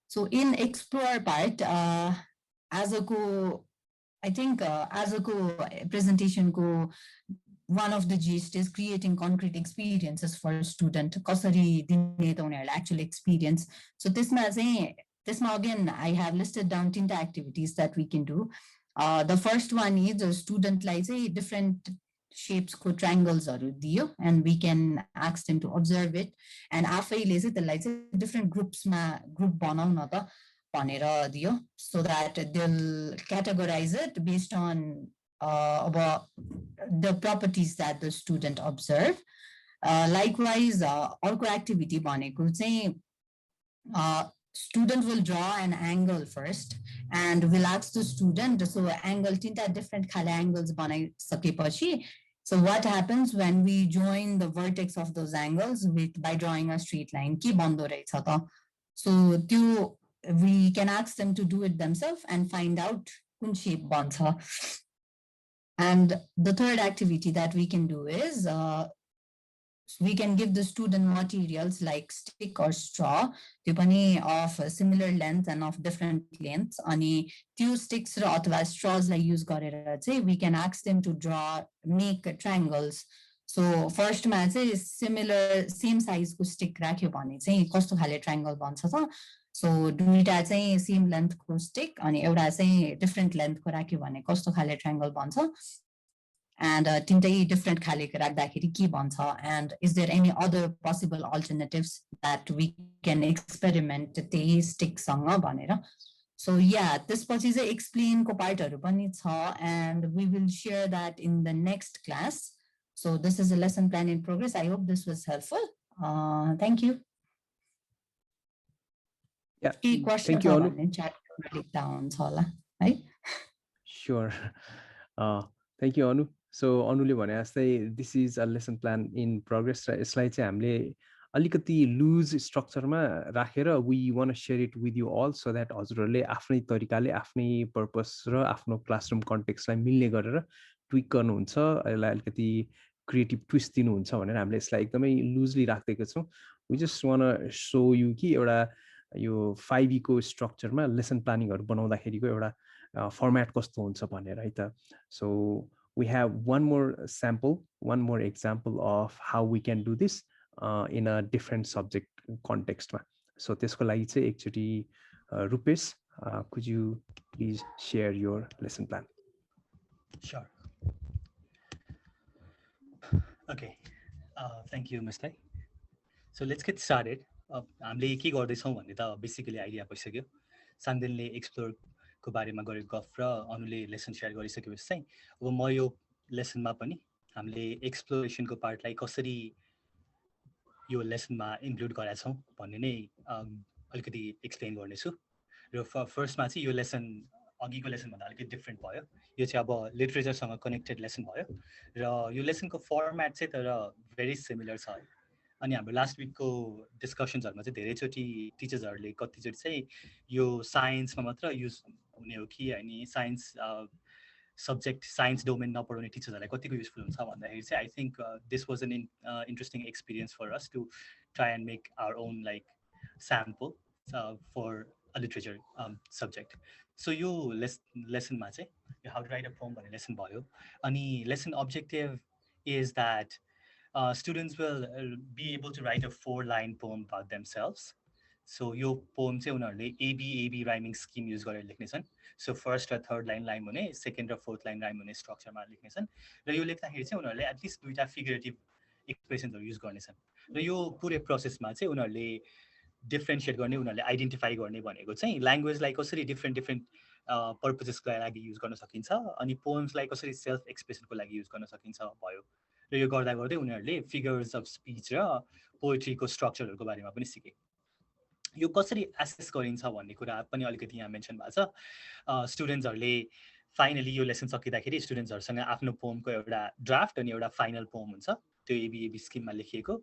S3: So in explore part आजको I think आजको presentation को one of the gist is creating concrete experiences for a student. कसरी दिने त उनीहरुले actual experience. So त्यसमा again I have listed down 10 activities that we can do. The first one is the student लाई चाहिँ different shapes को triangles हरु दियो and we can ask them to observe it and आफैले चाहिँ त्यसलाई चाहिँ different groups मा group बनाउन त भनेर दियो, so that they'll categorize it based on about the properties that the student observe. Likewise, अर्को activity भनेको चाहिँ student will draw an angle first and we'll ask the student, so angle tinta different खाले angles बनाइसकेपछि, so what happens when we join the vertex of those angles by drawing a straight line, के बन्दो रहेछ त. So त्यो we can ask them to do it themselves and find out कुन shape बन्छ. And the third activity that we can do is we can give the student materials like stick or straw, त्यो पनि of similar length and of different lengths. अनि त्यो sticks र अथवा straws लाई use गरेर चाहिँ we can ask them to make triangles. So first मा चाहिँ similar same size को stick राख्यो भने चाहिँ कस्तो खाले triangle बन्छ त. So दुईटा चाहिँ same length को stick अनि एउटा चाहिँ different length को राख्यो भने कस्तो खाले triangle बन्छ. And tintai different खाले राख्दाखेरि के बन्छ, and is there any other possible alternatives that we can experiment त्यही stick सँग भनेर. So yeah, त्यसपछि चाहिँ explain को पार्टहरु पनि छ and we will share that in the next class. So this is a lesson plan in progress. I hope this was helpful. Thank you.
S1: Yeah, thank you Anu.
S3: Chat down होला है.
S1: Sure. Thank you Anu. So Anuले भने जस्तै this is a lesson plan in progress र यसलाई चाहिँ हामीले अलिकति loose स्ट्रक्चरमा राखेर we want to share it with you all so that हजुरहरुले आफ्नै तरिकाले आफ्नै पर्पस र आफ्नो क्लासरुम कन्टेक्स्टलाई मिल्ने गरेर ट्विक गर्नुहुन्छ, यसलाई अलिकति क्रिएटिभ ट्विस्ट दिनुहुन्छ भनेर हामीले यसलाई एकदमै लुजली राखेको छौं. We just want to show you कि एउटा यो 5E को स्ट्रक्चरमा लेसन प्लानिङहरु बनाउँदाखेरिको एउटा फर्म्याट कस्तो हुन्छ भनेर है त. So we have one more sample, one more example of how we can do this in a different subject context. So त्यसको लागि चाहिँ एकचोटी Rupesh, could you please share your lesson plan?
S4: Sure. Okay, thank you, Mr. So let's get started. हामीले के गर्दैछौँ भन्ने त basically idea भइसक्यो. साङ्देनले एक्सप्लोरको बारेमा गरेको गफ र अनुले लेसन सेयर गरिसकेपछि चाहिँ अब म यो लेसनमा पनि हामीले एक्सप्लोरेसनको पार्टलाई कसरी यो लेसनमा इन्क्लुड गरेका छौँ भन्ने नै अलिकति एक्सप्लेन गर्नेछु. र फर्स्टमा चाहिँ यो लेसन अघिको लेसनभन्दा अलिकति डिफ्रेन्ट भयो. यो चाहिँ अब लिटरेचरसँग कनेक्टेड लेसन भयो र यो लेसनको फर्मेट चाहिँ तर भेरी सिमिलर छ. अनि हाम्रो लास्ट विकको डिस्कसन्सहरूमा चाहिँ धेरैचोटि टिचर्सहरूले कतिचोटि चाहिँ यो साइन्समा मात्र युज हुने हो कि अनि साइन्स सब्जेक्ट साइन्स डोमेन नपढाउने टिचर्सहरूलाई कतिको युजफुल हुन्छ भन्दाखेरि चाहिँ I think this was an interesting experience for us to try and make our own like sample for a literature subject. So यो लेसनमा चाहिँ how to write a poem भन्ने लेसन भयो. अनि lesson objective is that students will be able to write a 4-line poem about themselves. So यो pome चाहिँ उनीहरूले AB rhyming scheme use गरेर लेख्नेछन्. सो फर्स्ट र थर्ड लाइन राइम हुने, second र फोर्थ लाइन राइम हुने स्ट्रक्चरमा लेख्नेछन्. र यो लेख्दाखेरि चाहिँ उनीहरूले एटलिस्ट 2टा फिगरेटिभ एक्सप्रेसन्सहरू युज गर्नेछन्. र यो पुरै प्रोसेसमा चाहिँ उनीहरूले डिफ्रेन्सिएट गर्ने, उनीहरूले आइडेन्टिफाई गर्ने भनेको चाहिँ ल्याङ्ग्वेजलाई कसरी डिफ्रेन्ट पर्पजेसको लागि युज गर्न सकिन्छ अनि पोएम्सलाई कसरी सेल्फ एक्सप्रेसनको लागि युज गर्न सकिन्छ भयो. र यो गर्दा गर्दै उनीहरूले फिगर्स अफ स्पिच र पोएट्रीको स्ट्रक्चरहरूको बारेमा पनि सिके. यो कसरी एसेस गरिन्छ भन्ने कुरा पनि अलिकति यहाँ मेन्सन भएको छ. स्टुडेन्ट्सहरूले फाइनली यो लेसन सकिँदाखेरि स्टुडेन्ट्सहरूसँग आफ्नो पोमको एउटा ड्राफ्ट अनि एउटा फाइनल पोम हुन्छ, त्यो एबी स्किममा लेखिएको.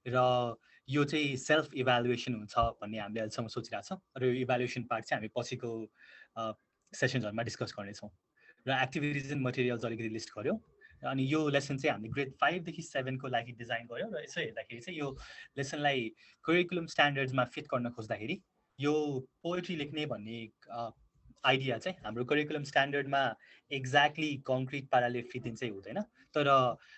S4: र यो चाहिँ सेल्फ इभ्यालुएसन हुन्छ भन्ने हामीले अहिलेसम्म सोचिरहेको छौँ. र यो इभ्यालुएसन पार्ट चाहिँ हामी पछिको सेसन्सहरूमा डिस्कस गर्नेछौँ. र एक्टिभिटिज एन्ड मटेरियल्स अलिकति लिस्ट गऱ्यौँ. अनि यो लेसन चाहिँ हामीले ग्रेड 5 देखि 7 को लागि डिजाइन गऱ्यौँ. र यसो हेर्दाखेरि चाहिँ यो लेसनलाई करिकुलम स्ट्यान्डर्ड्समा फिट गर्न खोज्दाखेरि यो पोएट्री लेख्ने भन्ने आइडिया चाहिँ हाम्रो करिकुलम स्ट्यान्डर्डमा एक्ज्याक्टली कङ्क्रिट पाराले फिट इन चाहिँ हुँदैन. तर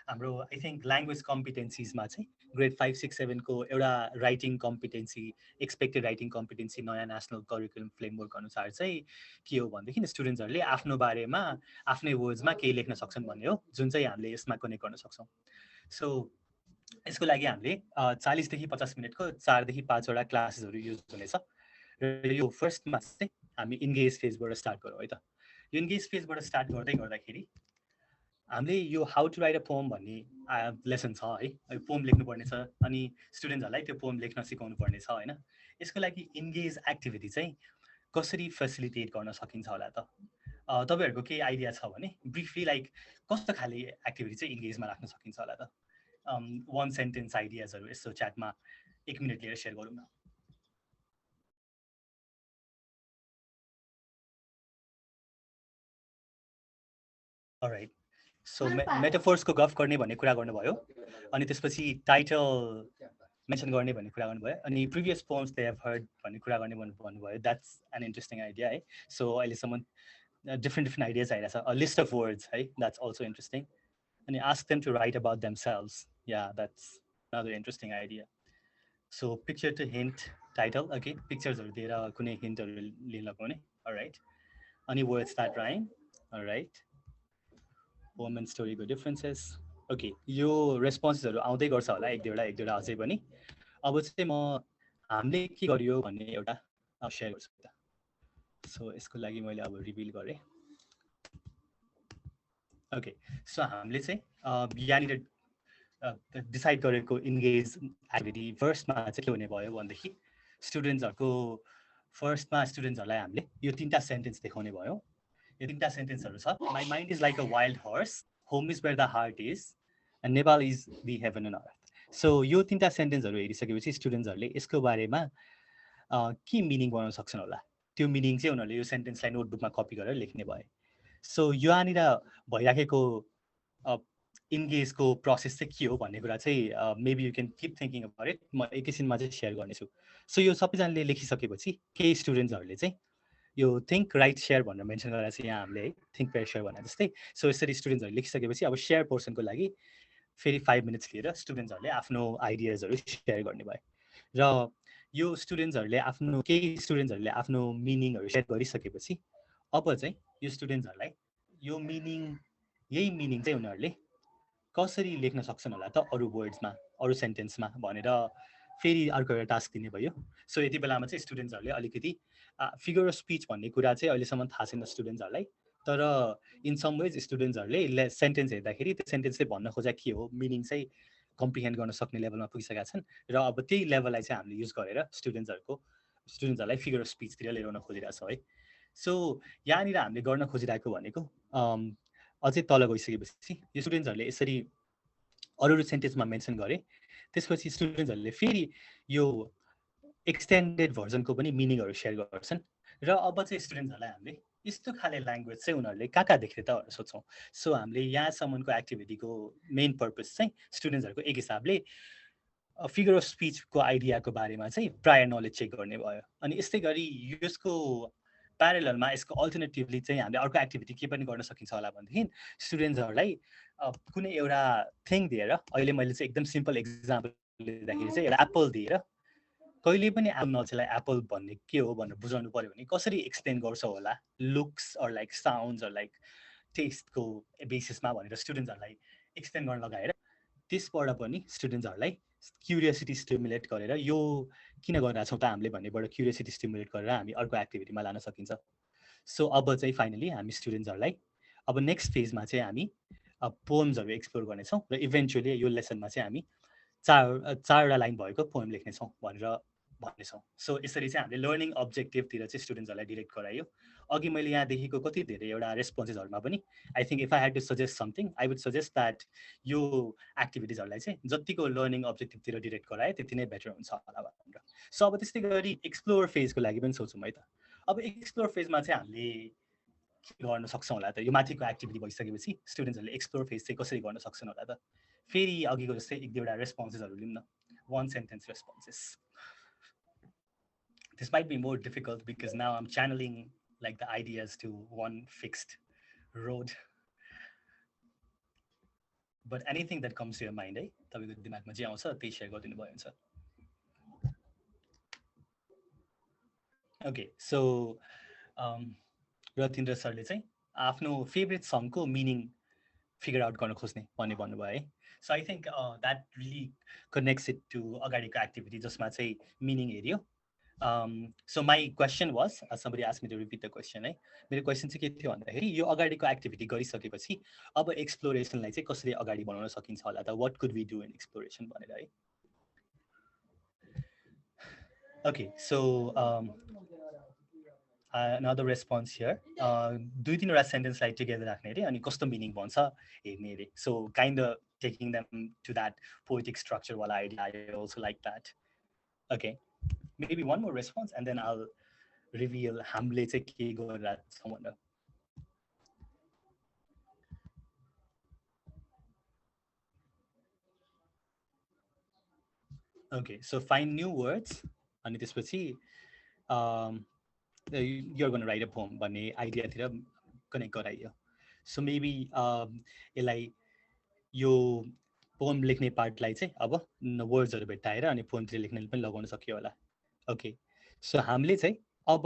S4: हाम्रो आई थिङ्क ल्याङ्ग्वेज कम्पिटेन्सिजमा चाहिँ ग्रेड 5, 6, 7 को एउटा writing competency, expected writing competency नयाँ नेसनल करिकुलम फ्रेमवर्क अनुसार चाहिँ के हो भनेदेखि स्टुडेन्ट्सहरूले आफ्नो बारेमा आफ्नै वर्ड्समा केही लेख्न सक्छन् भन्ने हो, जुन चाहिँ हामीले यसमा कनेक्ट गर्न सक्छौँ. सो यसको लागि हामीले 40 देखि 50 मिनटको 4 देखि 5वटा क्लासेसहरू युज हुनेछ. र यो फर्स्टमा चाहिँ हामी इन्गेज फेजबाट स्टार्ट गरौँ है त. यो इन्गेज फेजबाट स्टार्ट गर्दै गर्दाखेरि हामीले यो how to write a poem भन्ने लेसन छ है. पोम लेख्नुपर्ने छ अनि स्टुडेन्ट्सहरूलाई त्यो पोम लेख्न सिकाउनु पर्ने छ होइन. यसको लागि इन्गेज एक्टिभिटी चाहिँ कसरी फेसिलिटेट गर्न सकिन्छ होला त? तपाईँहरूको केही आइडिया छ भने ब्रिफली लाइक कस्तो खाले एक्टिभिटी चाहिँ इन्गेजमा राख्न सकिन्छ होला त? 1 सेन्टेन्स आइडियाजहरू यसो च्याटमा 1 मिनट लिएर सेयर गरौँ न. अलराइट, सो मेटाफोर्सको गफ गर्ने भन्ने कुरा गर्नुभयो. अनि त्यसपछि टाइटल मेन्सन गर्ने भन्ने कुरा गर्नुभयो. अनि previous poems they have heard भन्ने कुरा गर्ने भन्नुभयो. द्याट्स एन इन्ट्रेस्टिङ आइडिया है. सो अहिलेसम्म डिफ्रेन्ट आइडियाज आइरहेछ. अ लिस्ट अफ वर्ड्स है, द्याट्स अल्सो इन्ट्रेस्टिङ. अनि ask them to write about themselves. Yeah that's another interesting idea. So picture to hint title. Okay, पिक्चर्सहरू दिएर कुनै हिन्टहरू लिन लगाउने. अलराइट. अनि words that rhyme. Alright. Poem and स्टोरीको डिफ्रेन्सेस. ओके, यो रेस्पोन्सेसहरू आउँदै गर्छ होला एक दुईवटा अझै पनि. अब चाहिँ म हामीले के गरियो भन्ने एउटा सेयर गर्छु त. सो यसको लागि मैले अब रिभिल गरेँ. ओके, सो हामीले चाहिँ यहाँनिर डिसाइड गरेको इन्गेज एक्टिभिटी फर्स्टमा चाहिँ के हुने भयो भनेदेखि स्टुडेन्ट्सहरूको फर्स्टमा स्टुडेन्ट्सहरूलाई हामीले यो 3टा सेन्टेन्स देखाउने भयो. यो 3टा सेन्टेन्सहरू छ. My mind is like a wild horse, home is where the heart is, and Nepal is the heaven and earth. So यो 3टा सेन्टेन्सहरू हेरिसकेपछि स्टुडेन्ट्सहरूले यसको बारेमा के मिनिङ बनाउन सक्छन् होला. त्यो मिनिङ चाहिँ उनीहरूले यो सेन्टेन्सलाई नोटबुकमा कपी गरेर लेख्ने भए. सो यहाँनिर भइराखेको इन्गेजको प्रोसेस चाहिँ के हो भन्ने कुरा चाहिँ maybe you can keep thinking about it. म एकैछिनमा चाहिँ सेयर गर्नेछु. सो यो सबैजनाले लेखिसकेपछि केही स्टुडेन्ट्सहरूले चाहिँ यो थिङ्क राइट सेयर भनेर मेन्सन गरेर चाहिँ यहाँ हामीले है थिङ्क पेयर सेयर भने जस्तै. सो यसरी स्टुडेन्ट्सहरूले लेखिसकेपछि अब सेयर पोर्सनको लागि फेरि 5 मिनट्स लिएर स्टुडेन्ट्सहरूले आफ्नो आइडियाजहरू सेयर गर्ने भए. र यो स्टुडेन्ट्सहरूले आफ्नो मिनिङहरू सेयर गरिसकेपछि अब चाहिँ यो स्टुडेन्ट्सहरूलाई यो यही मिनिङ चाहिँ उनीहरूले कसरी लेख्न सक्छन् होला त अरू वर्ड्समा अरू सेन्टेन्समा भनेर फेरि अर्को एउटा टास्क दिने भयो। सो यति बेलामा चाहिँ स्टुडेन्ट्सहरूले अलिकति फिगर अफ स्पिच भन्ने कुरा चाहिँ अहिलेसम्म थाहा छैन स्टुडेन्ट्सहरूलाई, तर इन सम वेज स्टुडेन्ट्सहरूले सेन्टेन्स हेर्दाखेरि त्यो सेन्टेन्स चाहिँ भन्न खोजेको के हो मिनिङ चाहिँ कम्प्रिहेन्ड गर्न सक्ने लेभलमा पुगिसकेका छन् र अब त्यही लेभललाई चाहिँ हामीले युज गरेर स्टुडेन्ट्सहरूलाई फिगर अफ स्पिचतिर ल्याउन खोजिरहेको छ है। सो यहाँनिर हामीले गर्न खोजिरहेको भनेको अझै तल गइसकेपछि यो स्टुडेन्ट्सहरूले यसरी अरू सेन्टेन्समा मेन्सन गरे, त्यसपछि स्टुडेन्ट्सहरूले फेरि यो एक्सटेन्डेड भर्जनको पनि मिनिङहरू सेयर गर्छन् र अब चाहिँ स्टुडेन्ट्सहरूलाई हामीले यस्तो खाले ल्याङ्ग्वेज चाहिँ उनीहरूले कहाँ देख्थे त भनेर सोच्छौँ। सो हामीले यहाँसम्मको एक्टिभिटीको मेन पर्पस चाहिँ स्टुडेन्ट्सहरूको एक हिसाबले फिगर अफ स्पिचको आइडियाको बारेमा चाहिँ प्रायर नलेज चेक गर्ने भयो। अनि यस्तै गरी यसको प्यारलमा यसको अल्टरनेटिभली चाहिँ हामीले अर्को एक्टिभिटी के पनि गर्न सकिन्छ होला भनेदेखि स्टुडेन्ट्सहरूलाई कुनै एउटा थिङ दिएर, अहिले मैले चाहिँ एकदम सिम्पल एक्जाम्पल लिँदाखेरि चाहिँ एउटा एप्पल दिएर कहिले पनि नल्चेलाई एप्पल भन्ने के हो भनेर बुझाउनु पऱ्यो भने कसरी एक्सप्लेन गर्छ होला looks or like sounds or like टेस्टको बेसिसमा भनेर स्टुडेन्ट्सहरूलाई एक्सप्लेन गर्न लगाएर त्यसबाट पनि स्टुडेन्ट्सहरूलाई क्युरियोसिटी स्टिमुलेट गरेर यो किन गरिरहेछौँ त हामीले भन्नेबाट क्युरियोसिटी स्टिमुलेट गरेर हामी अर्को एक्टिभिटीमा लान सकिन्छ। सो अब चाहिँ फाइनली हामी स्टुडेन्ट्सहरूलाई अब नेक्स्ट फेजमा चाहिँ हामी पोएम्सहरू एक्सप्लोर गर्नेछौँ र इभेन्चुअली यो लेसनमा चाहिँ हामी चारवटा लाइन भएको पोएम लेख्नेछौँ भनेर भन्नेछौँ। सो यसरी चाहिँ हामीले लर्निङ अब्जेक्टिभतिर चाहिँ स्टुडेन्ट्सहरूलाई डिरेक्ट गरायो। अघि मैले यहाँदेखिको कति धेरै एउटा रेस्पोन्सेसहरूमा पनि I think if I had to suggest something I would suggest that यो एक्टिभिटिजहरूलाई चाहिँ जतिको लर्निङ अब्जेक्टिभतिर डिरेक्ट गराए त्यति नै बेटर हुन्छ होला भनेर। सो अब त्यस्तै गरी एक्सप्लोर फेजको लागि पनि सोचौँ है त। अब एक्सप्लोर फेजमा चाहिँ हामीले के गर्न सक्छौँ होला त, यो माथिको एक्टिभिटी भइसकेपछि स्टुडेन्ट्सहरूले एक्सप्लोर फेज चाहिँ कसरी गर्न सक्छन् होला त। फेरि अघिको जस्तै एक दुईवटा रेस्पोन्सेसहरू लिउँ न, one sentence responses. This might be more difficult because now I'm channeling like the ideas to one fixed road. But anything that comes to your mind, तपाईको दिमागमा जे आउँछ त्यही शेयर गरिदिनु भयो हुन्छ। Okay, so रतिन्द्र सरले चाहिँ आफ्नो फेभरेट सङको मिनिङ फिगर आउट गर्न खोज्ने भन्ने भन्नुभयो है। So I think that really connects it to अगाडिको एक्टिभिटी जसमा चाहिँ मिनिङ हेऱ्यो। So my question was, somebody asked me to repeat the question है। मेरो क्वेसन चाहिँ के थियो भन्दाखेरि यो अगाडिको एक्टिभिटी गरिसकेपछि अब एक्सप्लोरेसनलाई चाहिँ कसरी अगाडि बढाउन सकिन्छ होला त, what could we do in exploration भनेर है। Okay, so another response here. दुई तीनवटा सेन्टेन्सलाई टुगेदर राख्ने अरे अनि कस्तो मिनिङ भन्छ हेर्ने अरे। So kind of taking them to that poetic structure wala idea. I also like that. Okay, maybe one more response and then I'll reveal हामीले चाहिँ के गरिरहेछौँ भनेर। Okay, so find new words अनि त्यसपछि you're going to write a poem भन्ने आइडियातिर connect गराइयो। So maybe यसलाई यो पोएम लेख्ने पार्टलाई चाहिँ अब वर्ड्सहरू भेट्टाएर अनि पोएमतिर लेख्न पनि लगाउन सकियो होला। ओके, सो हामीले चाहिँ अब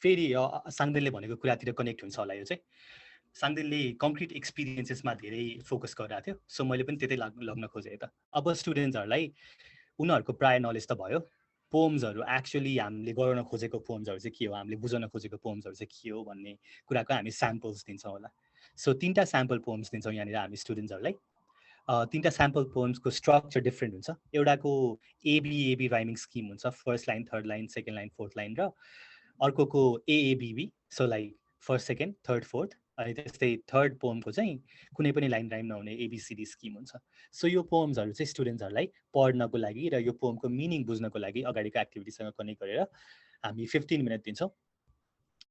S4: फेरि साङ्देनले भनेको कुरातिर कनेक्ट हुन्छ होला। यो चाहिँ साङ्देनले कङ्क्रिट एक्सपिरियन्सेसमा धेरै फोकस गरिरहेको थियो, सो मैले पनि त्यतै लग्न खोजेँ त। अब स्टुडेन्ट्सहरूलाई उनीहरूको प्रायः नलेज त भयो, पोम्सहरू एक्चुअली हामीले गर्न खोजेको पोम्सहरू चाहिँ के हो, हामीले बुझाउन खोजेको पोम्सहरू चाहिँ के हो भन्ने कुराको हामी स्याम्पल्स दिन्छौँ होला। सो 3टा स्याम्पल पोम्स दिन्छौँ यहाँनिर हामी स्टुडेन्ट्सहरूलाई। 3टा स्याम्पल पोम्सको स्ट्रक्चर डिफ्रेन्ट हुन्छ। एउटाको एबी राइमिङ स्किम हुन्छ, first line, third line, second line, fourth line, र अर्कोको AABB, so like first, second, third, fourth. अनि त्यस्तै थर्ड पोएमको चाहिँ कुनै पनि लाइन राइम नहुने एबिसिडी स्किम हुन्छ। सो यो पोएम्सहरू चाहिँ स्टुडेन्ट्सहरूलाई पढ्नको लागि र यो पोएमको मिनिङ बुझ्नको लागि अगाडिको एक्टिभिटीसँग कनेक्ट गरेर हामी 15 मिनट दिन्छौँ।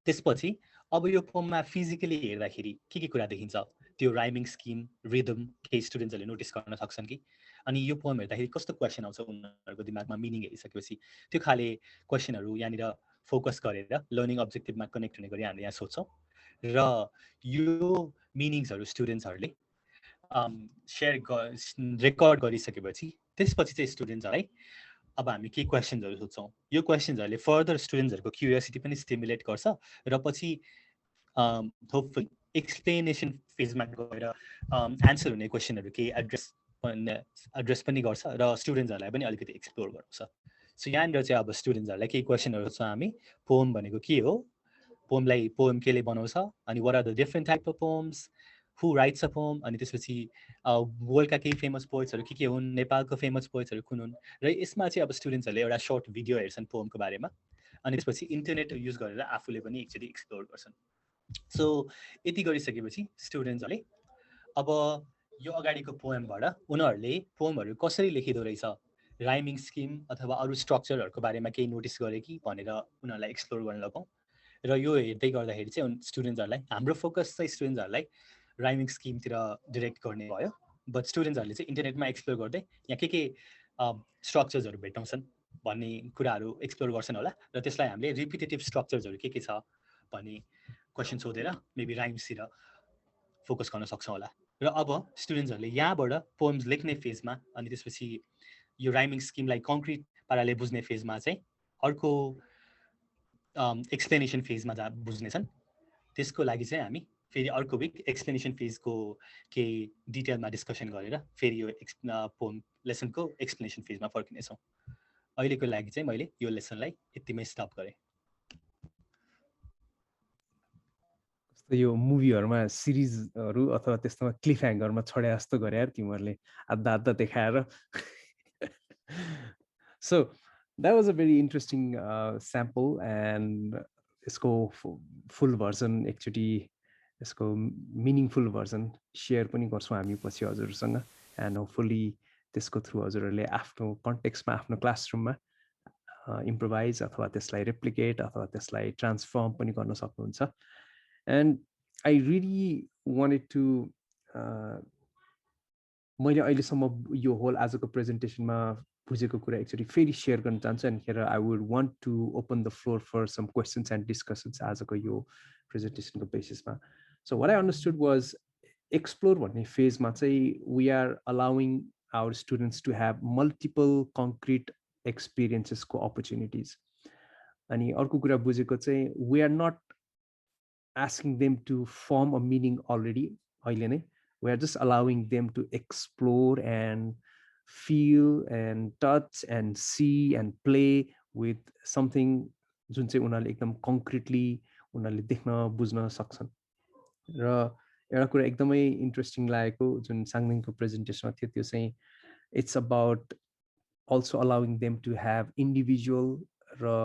S4: त्यसपछि अब यो पोएममा फिजिकली हेर्दाखेरि के कुरा देखिन्छ, त्यो राइमिङ स्किम, रिदम केही स्टुडेन्ट्सहरूले नोटिस गर्न सक्छन् कि, अनि यो पोएम हेर्दाखेरि कस्तो क्वेसन आउँछ उनीहरूको दिमागमा मिनिङ हेरिसकेपछि, त्यो खाले क्वेसनहरू यहाँनिर फोकस गरेर लर्निङ अब्जेक्टिभमा कनेक्ट हुने गरी हामीले यहाँ सोध्छौँ। र यो मिनिङ्सहरू स्टुडेन्ट्सहरूले रेकर्ड गरिसकेपछि त्यसपछि चाहिँ स्टुडेन्ट्सहरूलाई अब हामी के क्वेसन्सहरू सोध्छौँ। यो क्वेसन्सहरूले फर्दर स्टुडेन्ट्सहरूको क्युरियोसिटी पनि स्टिमुलेट गर्छ र पछि होपफुली एक्सप्लेनेसन फेजमा गएर एन्सर हुने क्वेसनहरू केही एड्रेस पनि गर्छ र स्टुडेन्ट्सहरूलाई पनि अलिकति एक्सप्लोर गराउँछ। सो यहाँनिर चाहिँ अब स्टुडेन्ट्सहरूलाई केही क्वेसनहरू छ हामी, पोएम भनेको के हो, पोएम केले बनाउँछ, अनि what are the different type of poems, who writes a poem, अनि त्यसपछि वर्ल्डका केही फेमस पोइट्सहरू के हुन्, नेपालको फेमस पोइट्सहरू कुन हुन्, र यसमा चाहिँ अब स्टुडेन्ट्सहरूले एउटा सर्ट भिडियो हेर्छन् पोएमको बारेमा, अनि त्यसपछि इन्टरनेट युज गरेर आफूले पनि एकचोटि एक्सप्लोर गर्छन्। सो यति गरिसकेपछि स्टुडेन्ट्सहरूले अब यो अगाडिको पोएमबाट उनीहरूले पोएमहरू कसरी लेखिँदो रहेछ, राइमिङ स्किम अथवा अरू स्ट्रक्चरहरूको बारेमा केही नोटिस गरे कि भनेर उनीहरूलाई एक्सप्लोर गर्न लगाउँ। र यो हेर्दै गर्दाखेरि चाहिँ स्टुडेन्ट्सहरूलाई, हाम्रो फोकस चाहिँ स्टुडेन्ट्सहरूलाई राइमिङ स्किमतिर डिरेक्ट गर्ने भयो, बट स्टुडेन्ट्सहरूले चाहिँ इन्टरनेटमा एक्सप्लोर गर्दै यहाँ के स्ट्रक्चर्सहरू भेटाउँछन् भन्ने कुराहरू एक्सप्लोर गर्छन् होला, र त्यसलाई हामीले रिपिटेटिभ स्ट्रक्चर्सहरू के छ भन्ने क्वेसन सोधेर मेबी राइम्सतिर फोकस गर्न सक्छौँ होला। र अब स्टुडेन्ट्सहरूले यहाँबाट पोएम्स लेख्ने फेजमा अनि त्यसपछि यो राइमिङ स्किमलाई कङ्क्रिट पाराले बुझ्ने फेजमा चाहिँ अर्को एक्सप्लेनेसन फेजमा बुझ्नेछन्। त्यसको लागि चाहिँ हामी फेरि अर्को विक एक्सप्लेनेसन फेजको केही डिटेलमा डिस्कसन गरेर फेरि यो पोएम लेसनको एक्सप्लेनेसन फेजमा फर्किनेछौँ। अहिलेको लागि चाहिँ मैले यो लेसनलाई यतिमै स्टप गरेँ।
S1: यो मुभीहरूमा सिरिजहरू अथवा त्यस्तोमा क्लिफ ह्याङ्गरमा छोडे जस्तो गरे यार तिमीहरूले आधा आधा देखाएर। So that was a very interesting sample and यसको फुल भर्जन एकचोटि यसको मिनिङफुल भर्जन सेयर पनि गर्छौँ हामी पछि हजुरसँग, एन्ड होपफुल्ली त्यसको थ्रु हजुरहरूले आफ्नो कन्टेक्स्टमा आफ्नो क्लासरुममा इम्प्रोभाइज अथवा त्यसलाई रेप्लिकेट अथवा त्यसलाई ट्रान्सफर्म पनि गर्न सक्नुहुन्छ। And I really wanted to मैले अहिलेसम्म यो होल आजको प्रेजेन्टेसनमा बुझेको कुरा एकचोटि फेरि सेयर गर्न चाहन्छु, and here I would want to open the floor for some questions and discussions आजको यो प्रेजेन्टेसनको बेसिसमा। So what I understood was explore भन्ने फेजमा चाहिँ we are allowing our students to have multiple concrete एक्सपिरियन्सेसको अपर्च्युनिटिज। अनि अर्को कुरा बुझेको चाहिँ we are not asking them to form a meaning already. We are just allowing them to explore and feel and touch and see and play with something जुन चाहिँ उनीहरूले एकदम कङ्क्रिटली उनीहरूले देख्न बुझ्न सक्छन्। र एउटा कुरा एकदमै इन्ट्रेस्टिङ लागेको जुन साङदेनको प्रेजेन्टेसनमा थियो त्यो चाहिँ it's about also allowing them to have individual र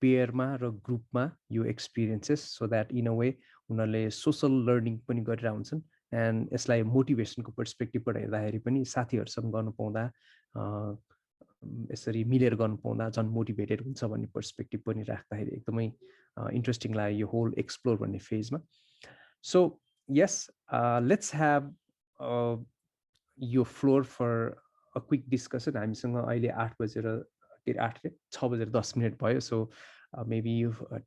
S1: पेयरमा र ग्रुपमा यो experiences, so that in a way उनीहरूले सोसल लर्निङ पनि गरेर हुन्छन्, एन्ड यसलाई मोटिभेसनको पर्सपेक्टिभबाट हेर्दाखेरि पनि साथीहरूसँग गर्नु पाउँदा यसरी मिलेर गर्नु पाउँदा झन् मोटिभेटेड हुन्छ भन्ने पर्सपेक्टिभ पनि राख्दाखेरि एकदमै इन्ट्रेस्टिङ लाग्यो यो होल एक्सप्लोर भन्ने फेजमा। सो यस, लेट्स ह्याभ यो floor for a quick discussion. हामीसँग अहिले 6:10 भयो, सो मेबी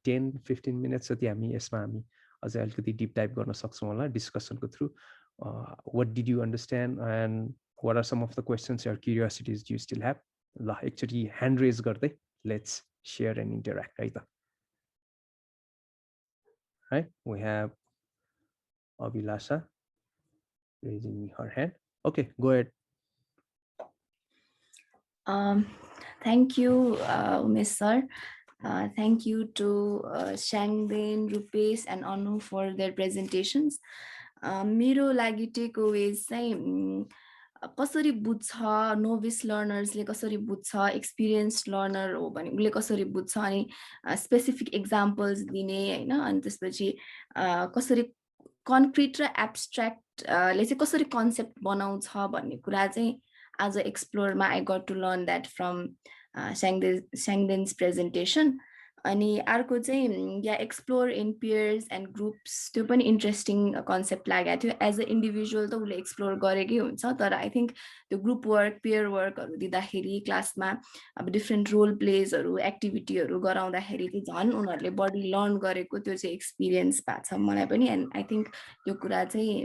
S1: 10-15 मिनट्स जति हामी यसमा हामी अझै अलिकति डिप डाइभ गर्न सक्छौँ होला डिस्कसनको through. What did you understand and what are some of the questions or curiosities you still have? ल, एकचोटि ह्यान्ड रेज गर्दै लेट्स सेयर एन्ड इन्टरेक्ट, है त? है, we have Abhilasha raising her hand. Okay, go ahead.
S5: Thank you, Umes sir. Thank you to Sangden, Rupesh and Anu for their presentations. मेरो लागि take Awez चाहिँ कसरी बुझ्छ, नोभिस लर्नर्सले कसरी बुझ्छ, एक्सपिरियन्स लर्नर हो भने उसले कसरी बुझ्छ, अनि स्पेसिफिक एक्जाम्पल्स दिने होइन, अनि त्यसपछि कसरी कन्क्रिट र एब्स्ट्र्याक्टले चाहिँ कसरी कन्सेप्ट बनाउँछ भन्ने कुरा चाहिँ आज एक्सप्लोरमा I got to learn that from Sangden's presentation. अनि अर्को चाहिँ या explore in peers and groups, त्यो पनि इन्ट्रेस्टिङ कन्सेप्ट लागेको थियो। एज अ इन्डिभिजुअल त उसले एक्सप्लोर गरेकै हुन्छ, तर आई थिङ्क त्यो ग्रुप वर्क, पियर वर्कहरू दिँदाखेरि क्लासमा अब डिफ्रेन्ट रोल प्लेजहरू, एक्टिभिटीहरू गराउँदाखेरि चाहिँ झन् उनीहरूले बढी लर्न गरेको त्यो चाहिँ एक्सपिरियन्स भएको छ मलाई पनि। एन्ड आई थिङ्क त्यो कुरा चाहिँ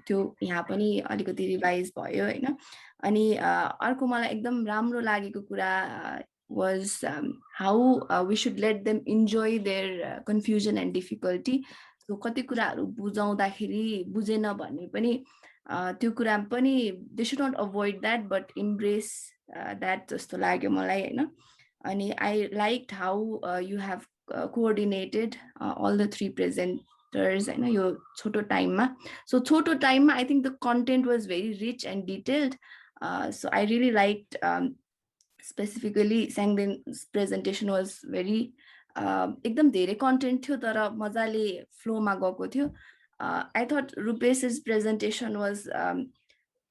S5: त्यो यहाँ पनि अलिकति रिभाइज भयो होइन। अनि अर्को मलाई एकदम राम्रो लागेको कुरा was how we should let them enjoy their confusion and difficulty. So कति कुराहरू बुझाउँदाखेरि बुझेन भने पनि त्यो कुरा पनि they should not avoid that but embrace that जस्तो लाग्यो मलाई होइन अनि I like how you have coordinated all the 3 presenters होइन यो छोटो टाइममा सो छोटो टाइममा I think the content was very rich and detailed so I really like specifically Sangden's presentation was very एकदम धेरै कन्टेन्ट थियो तर मजाले फ्लोमा गएको थियो I thought Rupesh's presentation was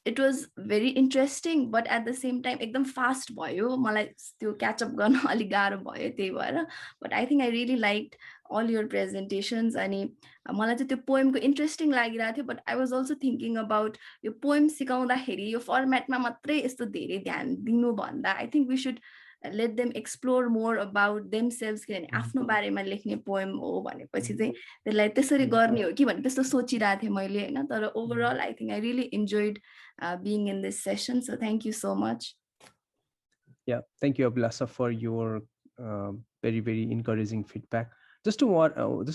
S5: it was very interesting but at the same time एकदम fast भयो मलाई त्यो क्याचअप गर्न अलिक गाह्रो भयो त्यही भएर but I think I really liked all your presentations अनि मलाई चाहिँ त्यो पोएमको इन्ट्रेस्टिङ लागिरहेको थियो but I was also thinking about यो पोएम सिकाउँदाखेरि यो फर्मेटमा मात्रै यस्तो धेरै ध्यान दिनु भन्दा I think we should let them explore more about themselves किनभने आफ्नो बारेमा लेख्ने पोएम हो भनेपछि चाहिँ त्यसलाई त्यसरी गर्ने हो कि भन्ने त्यस्तो सोचिरहेको थिएँ मैले होइन तर overall I think I really enjoyed being in this session so thank you so much.
S1: Yeah, thank you Abhilasha for your very very encouraging feedback. Just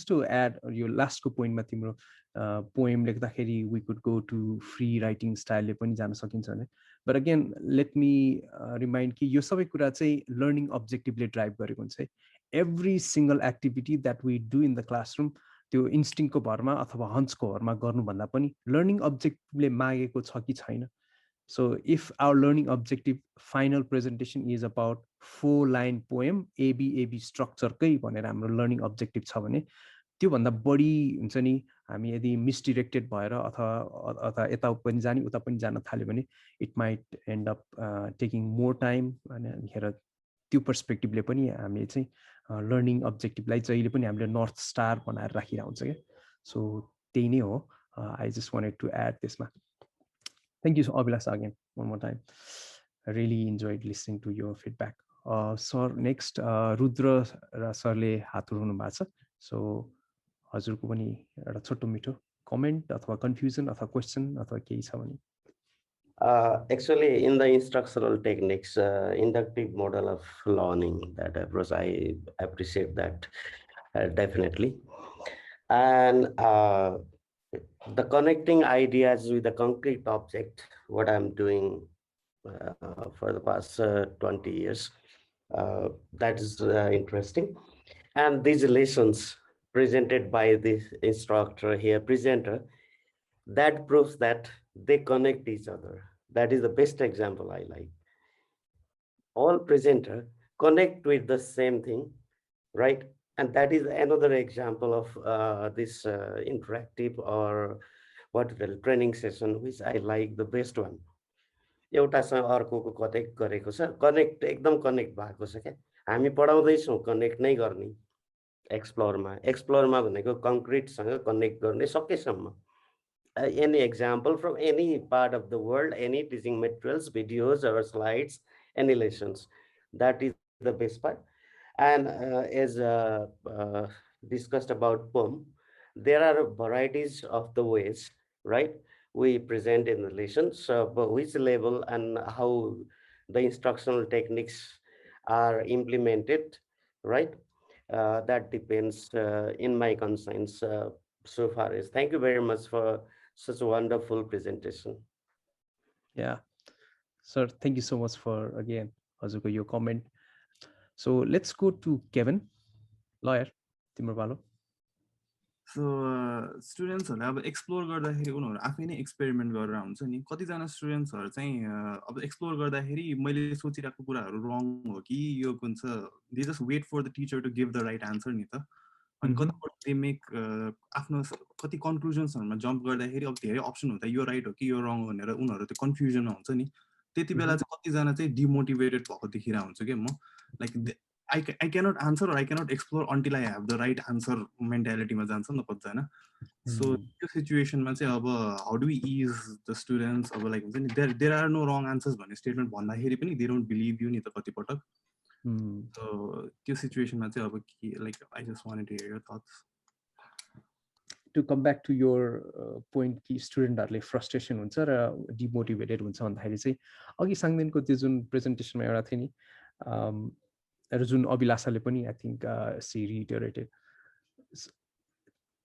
S1: to add your last point ma timro poem lekdakheri we could go to free writing style le pani jana sakincha हैन but again let me remind कि यो सबै कुरा चाहिँ learning objective ले drive गरेको हुन्छ every single activity that we do in the classroom त्यो इन्स्टिङको भरमा अथवा हन्चको भरमा गर्नु भन्दा पनि लर्निङ अब्जेक्टिभले मागेको छ कि छैन so if our learning objective final presentation is about 4 line poem ABAB structure कै भनेर हाम्रो लर्निङ अब्जेक्टिभ छ भने त्यो भन्दा बढी हुन्छ नि हामी यदि मिसडिरेक्टेड भएर अथवा यता पनि जाने उता पनि जान थाल्यो भने it might and up taking more time अनि हेर त्यो पर्सपेक्टिभले पनि हामीले चाहिँ लर्निङ अब्जेक्टिभलाई जहिले पनि हामीले नर्थ स्टार बनाएर राखिरहेको हुन्छ क्या सो त्यही नै हो I just wanted to add त्यसमा thank you Abhilasha again one more time I really enjoyed listening to your feedback sir next Rudra र सरले हात उठाउनु भएको छ सो हजुरको पनि एउटा छोटो मिठो कमेन्ट अथवा कन्फ्युजन अथवा क्वेसन अथवा केही छ भने
S6: actually in the instructional techniques inductive model of learning that approach I appreciate that definitely and the connecting ideas with the concrete object what I'm doing for the past 20 years that is interesting and these lessons presented by the instructor here presenter that proves that they connect each other. That is the best example I like. All presenter connect with the same thing, right? And that is another example of this interactive or what the training session which I like the best one. एउटासँग अर्कोको connect गरेको छ connect एकदम connect भएको छ क्या हामी पढाउँदैछौँ connect नै गर्ने एक्सप्लोरमा भनेको कङ्क्रिटसँग कनेक्ट गर्ने सकेसम्म any example from any part of the world, any teaching materials, videos or slides, any lessons. That is the best part. And as discussed about poem, there are varieties of the ways, right? We present in the lessons, but which level and how the instructional techniques are implemented, right? That depends in my conscience so far is. Thank you very much for such a wonderful presentation.
S1: Yeah, sir, thank you so much for again हजुरको यो comment. So let's go to Kevin, lawyer, तिम्रो पालो.
S7: So स्टुडेन्ट्सहरूले अब explore गर्दाखेरि उनीहरू आफै नै experiment गरेर हुन्छ नि कतिजना स्टुडेन्ट्सहरू चाहिँ अब एक्सप्लोर गर्दाखेरि मैले सोचिरहेको कुराहरू रङ हो कि यो हुन्छ they just wait for the teacher to give the right answer नि त अनि कतिपल्ट दे मेक आफ्नो कति कन्क्लुजन्सहरूमा जम्प गर्दाखेरि अब धेरै अप्सन हुँदा यो राइट हो कि यो रङ भनेर उनीहरू त्यो कन्फ्युजनमा हुन्छ नि त्यति बेला चाहिँ कतिजना चाहिँ डिमोटिभेटेड भएको देखिरहेको हुन्छु कि म like I cannot answer or I cannot explore until I have the right answer mentality ma jन्छ नि कतिजना so त्यो सिचुएसनमा चाहिँ अब how do we ease the students अब like हुन्छ नि there are no wrong answers भन्ने स्टेटमेन्ट भन्दाखेरि पनि they don't believe you नि त कति पटक so त्यो सिचुएसनमा चाहिँ अब के like I just wanted to hear your thoughts
S1: to come back to your point कि स्टुडेन्टहरुले फ्रस्ट्रेसन हुन्छ र डिमोटिभेटेड हुन्छ भन्दाखेरि चाहिँ अघि साङदेनको त्यो जुन प्रेजेन्टेसनमा एउटा थियो नि र जुन अभिलाषाले पनि आई थिंक सी रिइटरेटेड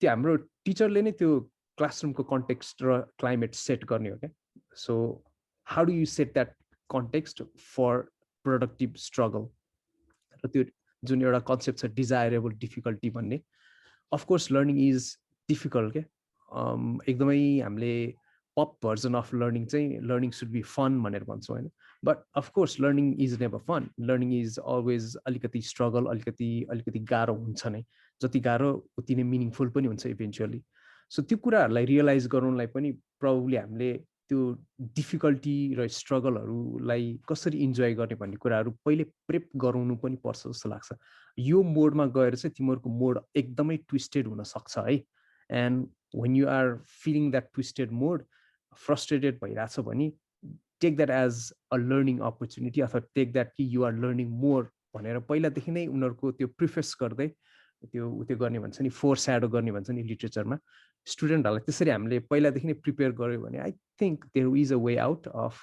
S1: त्यो हाम्रो टिचरले नै त्यो क्लासरुमको कन्टेक्स्ट र क्लाइमेट सेट गर्ने हो क्या. So how do you set that context for productive struggle र त्यो जुन एउटा कन्सेप्ट छ डिजायरेबल डिफिकल्टी भन्ने. अफकोर्स लर्निङ इज डिफिकल्ट क्या. एकदमै हामीले पप भर्जन अफ लर्निङ चाहिँ लर्निङ सुड बी फन भनेर भन्छौँ होइन. But of course learning is never fun. Learning is always अलिकति स्ट्रगल, अलिकति गाह्रो हुन्छ नै. जति गाह्रो उति नै मिनिङफुल पनि हुन्छ इभेन्चुअली. सो त्यो कुराहरूलाई रियलाइज गराउनलाई पनि प्रब्ली हामीले त्यो डिफिकल्टी र स्ट्रगलहरूलाई कसरी इन्जोय गर्ने भन्ने कुराहरू पहिले प्रेप गराउनु पनि पर्छ जस्तो लाग्छ. यो मोडमा गएर चाहिँ तिमीहरूको मोड एकदमै ट्विस्टेड हुनसक्छ है. And when you are feeling that twisted mode, frustrated भइरहेछ भने take that as a learning opportunity अथवा take that कि you are learning more भनेर पहिलादेखि नै उनीहरूको त्यो प्रिफेस गर्दै त्यो गर्ने भन्छ नि, फोर स्याडो गर्ने भन्छ नि लिटरेचरमा. स्टुडेन्टहरूलाई त्यसरी हामीले पहिलादेखि नै प्रिपेयर गर्यो भने I think there is a way out of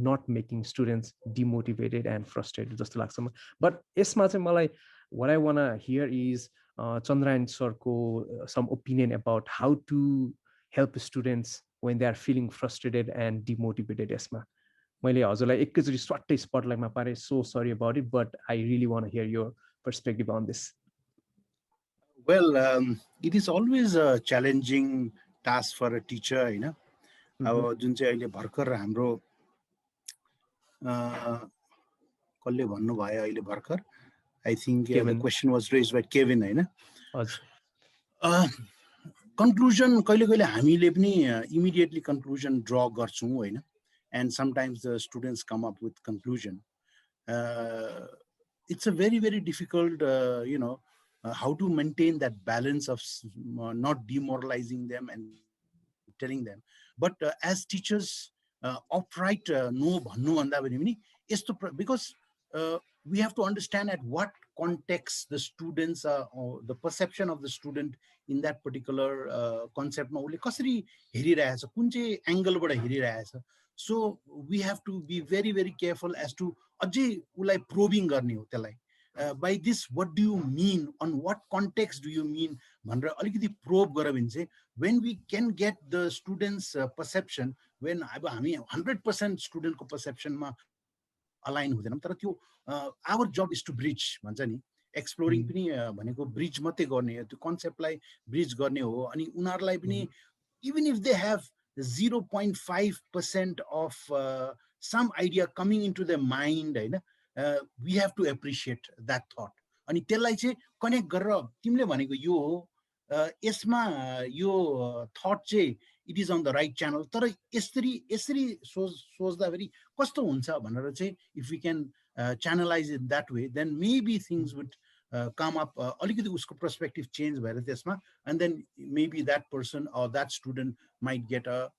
S1: not making students demotivated and frustrated जस्तो लाग्छ. बट यसमा चाहिँ मलाई what I want to hear is Chandrayan sarko some opinion about how to help students when they are feeling frustrated and demotivated. यसमा मैले हजुरलाई एकैचोटि स्वाट्टै स्पटलाइटमा पारेँ. So sorry about it, but I really want to hear your perspective on this.
S8: Well, it is always a challenging task for a teacher, you know. अब जुन चाहिँ अहिले भर्खर हाम्रो कसले भन्नुभयो अहिले भर्खर, I think the question was raised by Kevin, होइन. Conclusion कहिले हामीले पनि immediately conclusion draw गर्छौँ होइन. And sometimes the students come up with conclusion. It's a very, very difficult, you know, how to maintain that balance of not demoralizing them and telling them. But as teachers, upright no भन्नु भन्दा पनि यस्तो, because we have to understand at what context the students or the perception of the student in that particular concept ma ule कसरी हेरिरहेछ, कुन चाहिँ एंगलबाट हेरिरहेछ. So we have to be very, very careful as to अझै उलाई probing गर्ने हो त्यसलाई. By this, what do you mean? On what context do you mean? भनेर अलिकति probe गर्यो भने चाहिँ when we can get the students perception, when अब हामी 100% student को perception मा align हुँदैनौँ, तर त्यो our job is to bridge भन्छ नि. एक्सप्लोरिङ पनि भनेको ब्रिज मात्रै गर्ने हो, त्यो कन्सेप्टलाई ब्रिज गर्ने हो. अनि उनीहरूलाई पनि even if they have 0.5% of some idea coming into their mind, होइन, we have to appreciate that thought. अनि त्यसलाई चाहिँ कनेक्ट गरेर तिमीले भनेको यो हो, यसमा यो थट चाहिँ it is on the right channel, तर यसरी सोच्दाखेरि कस्तो हुन्छ भनेर चाहिँ if we can channelize it that way, then maybe things would come up अलिकति उसको पर्सपेक्टिभ चेन्ज भएर त्यसमा, and then maybe that person or that student might get a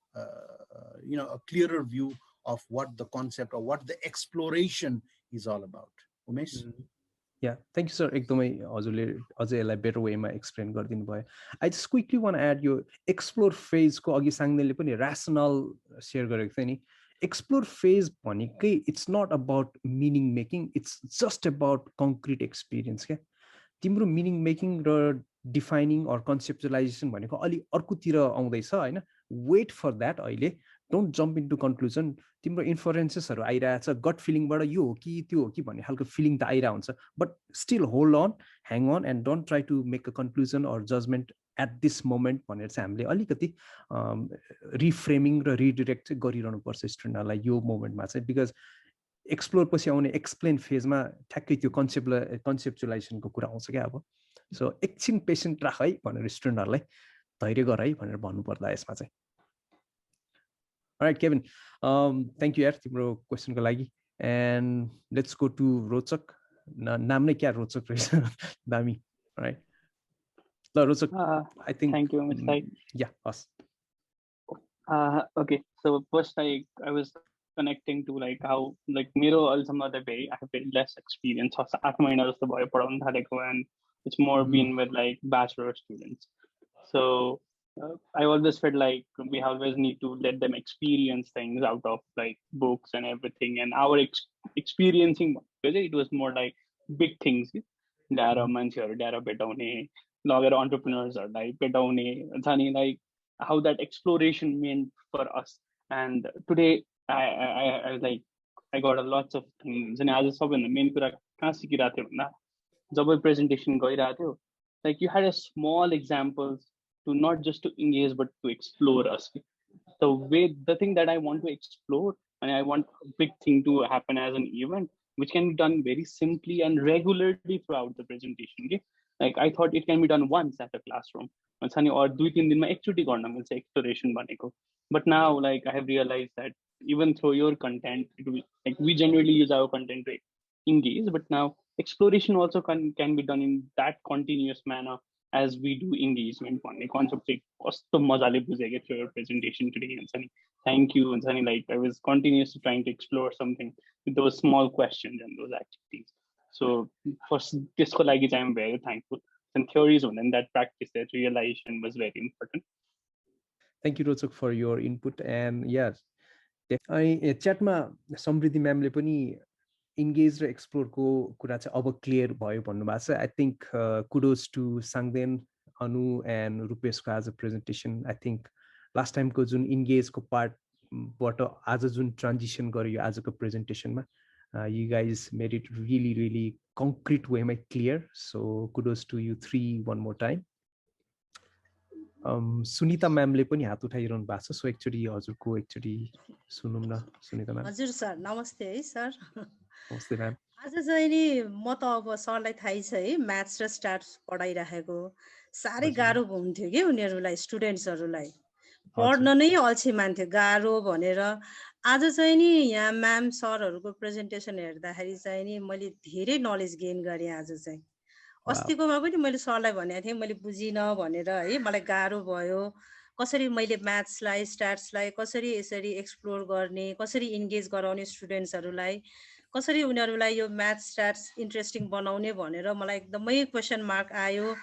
S8: you know, a clearer view of what the concept or what the exploration is all about. Umes?
S1: Yeah, thank you sir. एकदमै हजुरले अझै यसलाई better वेमा explain गरिदिनु भयो. I just quickly want to add यो explore फेजको अघि साङ्देनले पनि ऱ्यासनल सेयर गरेको थियो नि. एक्सप्लोर फेज भनेकै it's not about meaning making, it's just about concrete experience क्या. तिम्रो मिनिङ मेकिङ र डिफाइनिङ अर कन्सेप्चुलाइजेसन भनेको अलि अर्कोतिर आउँदैछ होइन. Wait for that. अहिले डोन्ट जम्प इन्टु कन्क्लुजन. तिम्रो इन्फरेन्सेसहरू आइरहेछ, गट फिलिङबाट यो हो कि त्यो हो कि भन्ने खालको फिलिङ त आइरहेको हुन्छ, but still hold on, hang on and don't try to make a conclusion or judgement at this moment भनेर चाहिँ हामीले अलिकति रिफ्रेमिङ र रिडिरेक्ट चाहिँ गरिरहनु पर्छ स्टुडेन्टहरूलाई यो मोमेन्टमा चाहिँ. बिकज एक्सप्लोर पछि आउने एक्सप्लेन फेजमा ठ्याक्कै त्यो कन्सेप्चुलाइजेसनको कुरा आउँछ क्या. अब सो एकछिन पेसेन्ट राख है भनेर स्टुडेन्टहरूलाई धैर्य गर है भनेर भन्नुपर्दा यसमा चाहिँ. Alright, Kevin. Thank you यार तिम्रो क्वेसनको लागि. And let's go to रोचक. नाम नै क्या रोचक रहेछ, दामी. Alright. ल रोचक, I think.
S9: Thank you, Mr.
S1: Yeah, us.
S9: Okay, so first I was connecting to like how like मेरो अहिलेसम्म त I have very less experience. 8 महिना जस्तो भयो पढाउन थालेको, and it's more been with like bachelor students. So I always felt like we always need to let them experience things out of like books and everything, and our experiencing it was more like big things. Dara manchहरू dara betaउने लगेर entrepreneursहरूलाई पेटाउने हुन्छ नि, like how that exploration meant for us. And today I like I got a lots of things. And आज सबैभन्दा main कुरा कहाँ सिकिरहेको थियो भन्दा जब प्रेजेन्टेसन गइरहेको थियो, like you had a small examples to not just to engage but to explore us. The thing that I want to explore, and I want a big thing to happen as an event, which can be done very simply and regularly throughout the presentation. Okay? Like I thought it can be done once at a classroom, or 2-3 दिनमा एकचोटि गर्न मिल्छ exploration भनेको. But now, like I have realized that even through your content, like we generally use our content to engage, but now exploration also can be done in that continuous manner as we do engagement. One concept चाहिँ कस्तो मजाले बुझेको थियो your presentation today हुन्छ नि. Thank you हुन्छ नि, like I was continuously trying to explore something with those small questions and those activities. So first त्यसको लागि चाहिँ I'm very thankful. And theories and that practice, that realization was very important.
S1: Thank you Rochak for your input. And yes, chatमा समृद्धि म्यामले पनि engage र एक्सप्लोरको कुरा चाहिँ अब clear भयो भन्नुभएको छ. I think kudos to Sangden, Anu and रुपेशको आज प्रेजेन्टेसन. आई थिङ्क लास्ट टाइमको जुन इन्गेजको पार्टबाट आज जुन ट्रान्जिसन गर्यो आजको प्रेजेन्टेसनमा, you guys made it really really concrete wayमा clear. So kudos to you three one more time. Sunita म्यामले पनि हात उठाइरहनु भएको छ. सो एकचोटि हजुरको एकचोटि सुनौँ न सुनिता म्याम.
S10: हजुर सर नमस्ते है सर.
S1: नमस्ते म्याम.
S10: आज चाहिँ नि म त अब सरलाई थाहै छ है, म्याथ्स र स्ट्याट्स पढाइराखेको साह्रै गाह्रो हुन्थ्यो कि उनीहरूलाई, स्टुडेन्ट्सहरूलाई पढ्न नै अल्छी मान्थ्यो गाह्रो भनेर. आज चाहिँ नि यहाँ म्याम सरहरूको प्रेजेन्टेसन हेर्दाखेरि चाहिँ नि मैले धेरै नलेज गेन गरेँ. आज चाहिँ अस्तिकोमा पनि मैले सरलाई भनेको थिएँ मैले बुझिनँ भनेर है, मलाई गाह्रो भयो. कसरी मैले म्याथ्सलाई स्ट्याट्सलाई कसरी यसरी एक्सप्लोर गर्ने, कसरी इन्गेज गराउने स्टुडेन्ट्सहरूलाई, कसरी उनीहरूलाई यो म्याथ्स स्ट्याट्स इन्ट्रेस्टिङ बनाउने भनेर मलाई एकदमै क्वेसन मार्क आयो.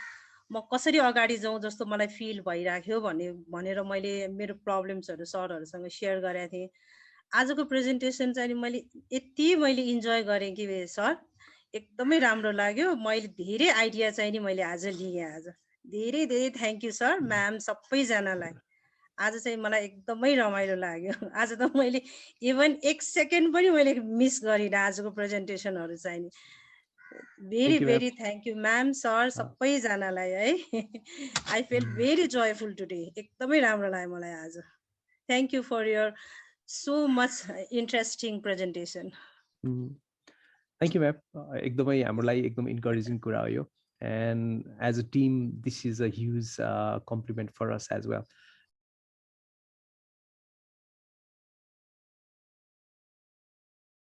S10: म कसरी अगाडि जाउँ जस्तो मलाई फिल भइराख्यो भनेर मैले मेरो प्रब्लम्सहरू सरहरूसँग सेयर गरेको थिएँ. आजको प्रेजेन्टेसन चाहिँ मैले मैले इन्जोय गरेँ कि सर, एकदमै राम्रो लाग्यो. मैले धेरै आइडिया चाहिँ नि मैले आज लिएँ. आज धेरै धेरै थ्याङ्क यू सर, म्याम, सबैजनालाई. आज चाहिँ मलाई एकदमै रमाइलो लाग्यो. आज त मैले इभन 1 सेकेन्ड पनि मैले मिस गरिनँ आजको प्रेजेन्टेसनहरू चाहिँ नि. Very very thank you ma'am, sir, सबैजनालाई है. I feel very joyful today. एकदमै राम्रो लाग्यो मलाई आज. Thank you for your so much interesting presentation.
S1: Thank you ma'am. एकदमै हाम्रो लागि एकदम इन्करेजिङ कुरा हो यो. And as a team, this is a huge compliment for us as well.